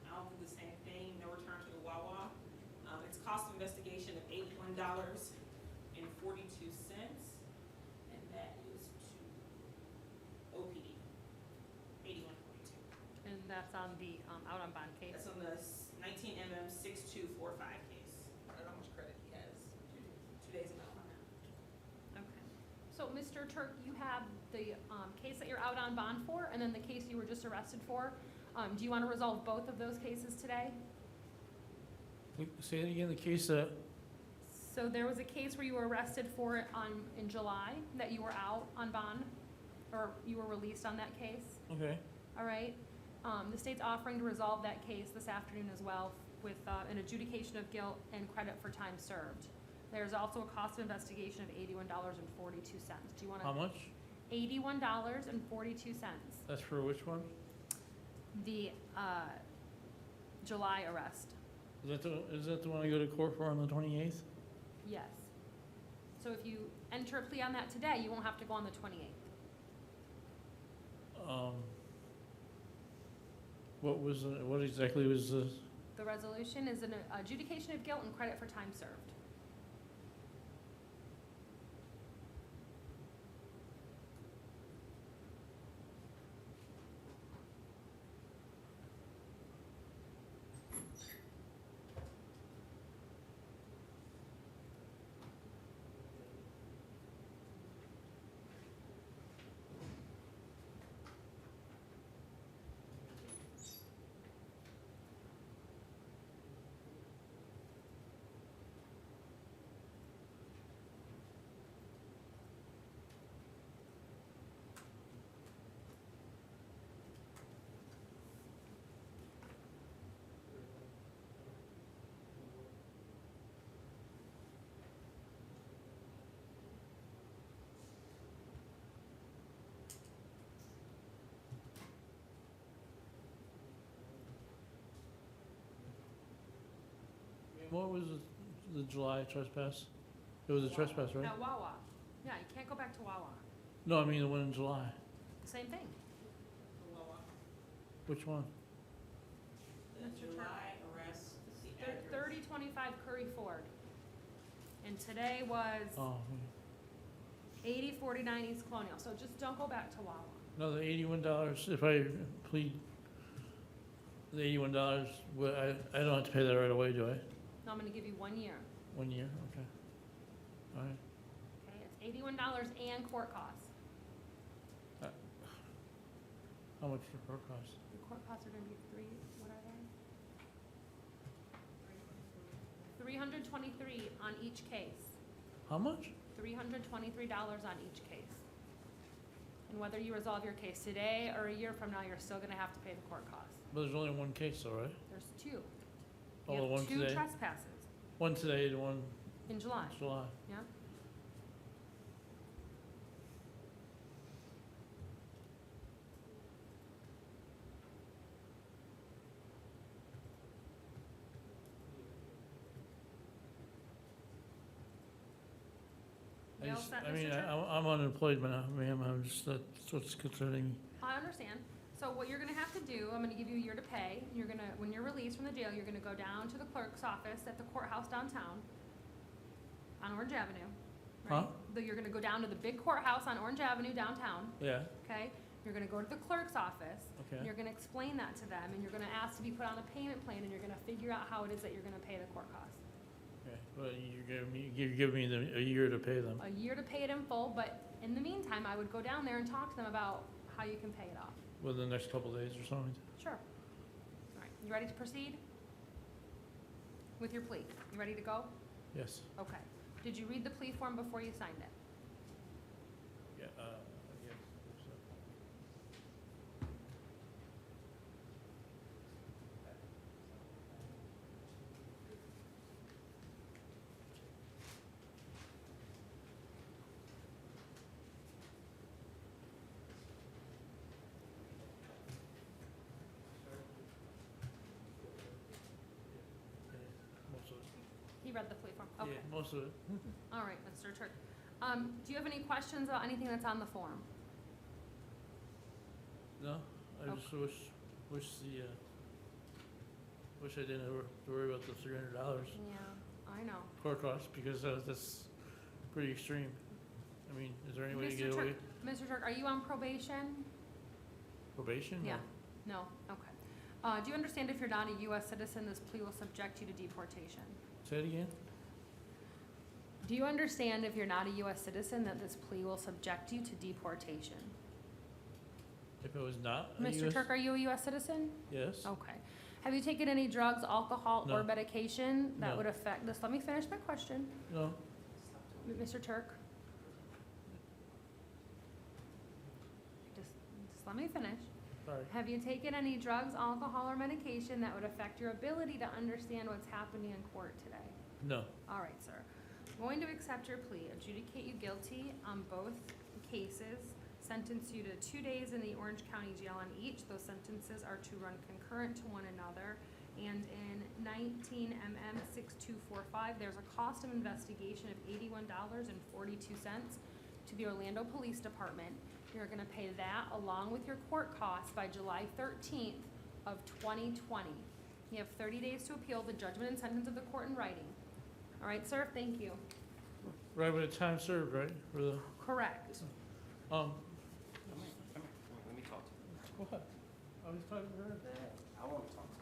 [SPEAKER 2] I'll do the same thing, no return to the Wawa. It's cost of investigation of $81.42, and that is to OPD, $81.42.
[SPEAKER 1] And that's on the, out on bond case.
[SPEAKER 2] That's on the 19 MM 6245 case. I don't know how much credit he has, 2 days ago on that.
[SPEAKER 1] Okay. So, Mr. Turk, you have the, case that you're out on bond for, and then the case you were just arrested for. Do you want to resolve both of those cases today?
[SPEAKER 6] Say it again, the case that,
[SPEAKER 1] So there was a case where you were arrested for it in July, that you were out on bond, or you were released on that case,
[SPEAKER 6] okay,
[SPEAKER 1] all right? The state's offering to resolve that case this afternoon as well with an adjudication of guilt and credit for time served. There's also a cost of investigation of $81.42. Do you want to?
[SPEAKER 6] how much?
[SPEAKER 1] $81.42.
[SPEAKER 6] That's for which one?
[SPEAKER 1] The July arrest,
[SPEAKER 6] Is that the one I go to court for on the 28th?
[SPEAKER 1] yes. So if you enter a plea on that today, you won't have to go on the 28th.
[SPEAKER 6] What exactly was the,
[SPEAKER 1] The resolution is an adjudication of guilt and credit for time served.
[SPEAKER 6] what was the July trespass? It was a trespass, right?
[SPEAKER 1] Now Wawa, yeah, you can't go back to Wawa.
[SPEAKER 6] No, I mean the one in July.
[SPEAKER 1] Same thing.
[SPEAKER 6] Which one?
[SPEAKER 2] The July arrest, the address.
[SPEAKER 1] 3025 Curry Ford. And today was
[SPEAKER 6] Oh,
[SPEAKER 1] 8049 East Colonial, so just don't go back to Wawa.
[SPEAKER 6] no, the $81, if I plead, the $81, I don't have to pay that right away, do I?
[SPEAKER 1] No, I'm gonna give you 1 year.
[SPEAKER 6] 1 year, okay. All right.
[SPEAKER 1] Okay, it's $81 and court costs.
[SPEAKER 6] How much for court costs?
[SPEAKER 1] The court costs are gonna be what are they? $323 on each case.
[SPEAKER 6] How much?
[SPEAKER 1] $323 on each case. And whether you resolve your case today or a year from now, you're still gonna have to pay the court costs.
[SPEAKER 6] But there's only one case though, right?
[SPEAKER 1] There's two.
[SPEAKER 6] Oh,
[SPEAKER 1] You
[SPEAKER 6] the one
[SPEAKER 1] have two
[SPEAKER 6] today?
[SPEAKER 1] trespasses
[SPEAKER 6] One today, the one
[SPEAKER 1] in July,
[SPEAKER 6] July.
[SPEAKER 1] yeah?
[SPEAKER 6] I
[SPEAKER 1] You all
[SPEAKER 6] just,
[SPEAKER 1] set,
[SPEAKER 6] I mean,
[SPEAKER 1] Mr. Turk?
[SPEAKER 6] I'm unemployed, ma'am, I'm just, that's what's concerning me.
[SPEAKER 1] I understand. So what you're gonna have to do, I'm gonna give you a year to pay. You're gonna, when you're released from the jail, you're gonna go down to the clerk's office at the courthouse downtown on Orange Avenue. right?
[SPEAKER 6] Huh?
[SPEAKER 1] You're gonna go down to the big courthouse on Orange Avenue downtown,
[SPEAKER 6] Yeah,
[SPEAKER 1] okay? You're gonna go to the clerk's office.
[SPEAKER 6] Okay.
[SPEAKER 1] You're gonna explain that to them, and you're gonna ask to be put on a payment plan, and you're gonna figure out how it is that you're gonna pay the court costs.
[SPEAKER 6] okay, but you give me a year to pay them.
[SPEAKER 1] A year to pay it in full, but in the meantime, I would go down there and talk to them about how you can pay it off.
[SPEAKER 6] Within the next couple days or something.
[SPEAKER 1] Sure. All right, you ready to proceed with your plea? You ready to go?
[SPEAKER 6] Yes.
[SPEAKER 1] Okay. Did you read the plea form before you signed it?
[SPEAKER 6] Yeah,
[SPEAKER 1] read the plea form?
[SPEAKER 6] Yeah,
[SPEAKER 1] Okay.
[SPEAKER 6] most of it.
[SPEAKER 1] All right, Mr. Turk. Do you have any questions about anything that's on the form?
[SPEAKER 6] No, I just wish I didn't have to worry about the $300
[SPEAKER 1] Yeah, I know.
[SPEAKER 6] court costs, because that's pretty extreme. I mean, is there any way to get away?
[SPEAKER 1] Mr. Turk, are you on probation?
[SPEAKER 6] Probation?
[SPEAKER 1] Yeah. No? Okay. Do you understand if you're not a U.S. citizen, this plea will subject you to deportation?
[SPEAKER 6] Say it again?
[SPEAKER 1] Do you understand if you're not a U.S. citizen that this plea will subject you to deportation?
[SPEAKER 6] If it was not a
[SPEAKER 1] Mr.
[SPEAKER 6] US
[SPEAKER 1] Turk, are you a U.S. citizen?
[SPEAKER 6] Yes.
[SPEAKER 1] Okay. Have you taken any drugs, alcohol, or
[SPEAKER 6] No.
[SPEAKER 1] medication that
[SPEAKER 6] No.
[SPEAKER 1] would affect this? Let me finish my question.
[SPEAKER 6] No.
[SPEAKER 1] Mr. Turk? Just let me finish.
[SPEAKER 6] Sorry.
[SPEAKER 1] Have you taken any drugs, alcohol, or medication that would affect your ability to understand what's happening in court today?
[SPEAKER 6] No.
[SPEAKER 1] All right, sir. I'm going to accept your plea, adjudicate you guilty on both cases, sentence you to 2 days in the Orange County Jail on each. Those sentences are to run concurrent to one another. And in 19 MM 6245, there's a cost of investigation of $81.42 to the Orlando Police Department. You're gonna pay that along with your court costs by July 13th of 2020. You have 30 days to appeal the judgment and sentence of the court in writing. All right, sir, thank you.
[SPEAKER 6] Right with the time served, right? For the,
[SPEAKER 1] Correct.
[SPEAKER 12] Let me talk to you.
[SPEAKER 6] what? I was talking to her.
[SPEAKER 12] I want to talk to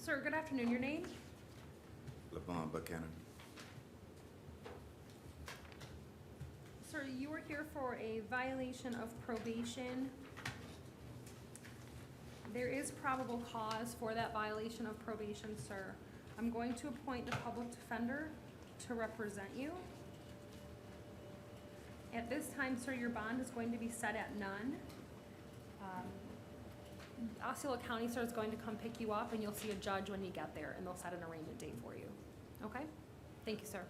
[SPEAKER 1] Sir, good afternoon. Your name?
[SPEAKER 10] LeVon Buchanan.
[SPEAKER 1] Sir, you were here for a violation of probation. There is probable cause for that violation of probation, sir. I'm going to appoint the public defender to represent you. At this time, sir, your bond is going to be set at none. Osceola County, sir, is going to come pick you up, and you'll see a judge when you get there, and they'll set an arraignment date for you. Okay? Thank you, sir.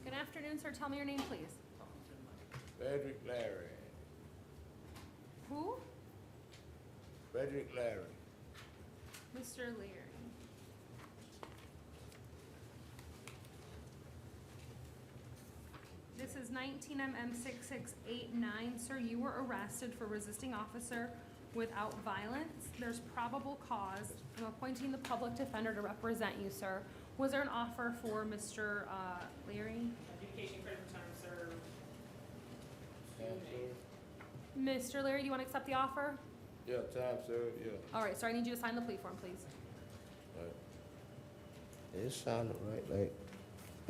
[SPEAKER 1] Good afternoon, sir. Tell me your name, please.
[SPEAKER 10] Frederick Larry.
[SPEAKER 1] Who?
[SPEAKER 10] Frederick Larry.
[SPEAKER 1] Mr. Leary. This is 19 MM 6689. Sir, you were arrested for resisting officer without violence. There's probable cause. I'm appointing the public defender to represent you, sir. Was there an offer for Mr. Leary?
[SPEAKER 2] Adjudication, credit for time served.
[SPEAKER 1] Mr. Leary, do you want to accept the offer?
[SPEAKER 10] Yeah, time served, yeah.
[SPEAKER 1] All right, sir, I need you to sign the plea form, please.
[SPEAKER 8] It sounded right, like,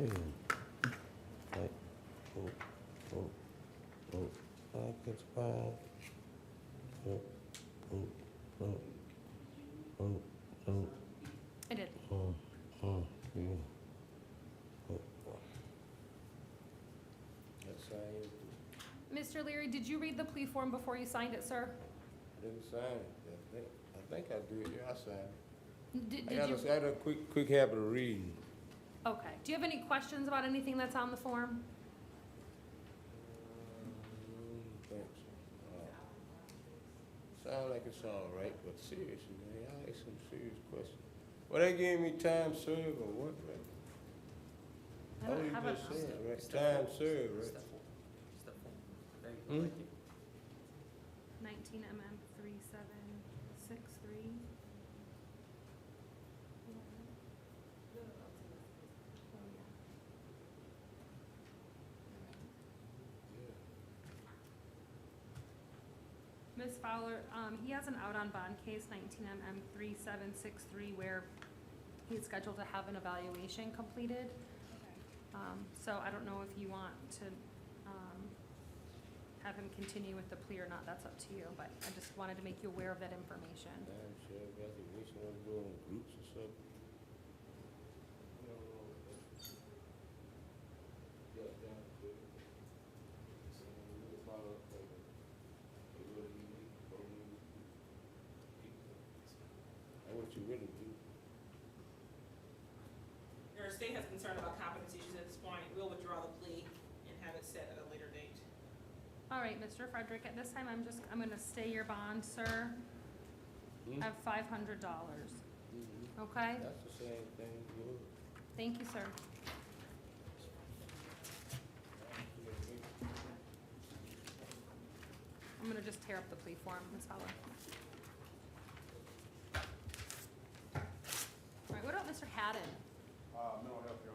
[SPEAKER 8] like, like it's fine.
[SPEAKER 1] I did.
[SPEAKER 8] Yeah.
[SPEAKER 10] That's signed.
[SPEAKER 1] Mr. Leary, did you read the plea form before you signed it, sir?
[SPEAKER 10] Didn't sign it. I think I did, yeah, I signed it.
[SPEAKER 1] Did
[SPEAKER 10] I
[SPEAKER 1] you?
[SPEAKER 10] got a quick habit of reading.
[SPEAKER 1] Okay. Do you have any questions about anything that's on the form?
[SPEAKER 10] Sound like it's all right, but seriously, man, y'all ask some serious questions. Well, they gave me time served or what, man?
[SPEAKER 1] I
[SPEAKER 10] Oh,
[SPEAKER 1] don't
[SPEAKER 10] you
[SPEAKER 1] have
[SPEAKER 10] just
[SPEAKER 1] a-
[SPEAKER 10] said, right? Time served, right?
[SPEAKER 12] Step four. Step four. There you
[SPEAKER 10] Hmm?
[SPEAKER 12] go. Thank you.
[SPEAKER 1] 19 MM 3763. Oh, yeah. Ms. Fowler, he has an out on bond case, 19 MM 3763, where he's scheduled to have an evaluation completed. So I don't know if you want to have him continue with the plea or not, that's up to you, but I just wanted to make you aware of that information.
[SPEAKER 10] Time served, evaluation, wanna go in groups or something? What you really do?
[SPEAKER 2] Your state has concern about competency issues at this point. We'll withdraw the plea and have it set at a later date.
[SPEAKER 1] All right, Mr. Frederick, at this time, I'm gonna stay your bond, sir, at $500, okay?
[SPEAKER 10] That's the same thing, good.
[SPEAKER 1] Thank you, sir. I'm gonna just tear up the plea form, Ms. Fowler. All right, what about Mr. Haddon?
[SPEAKER 10] Mental health, Your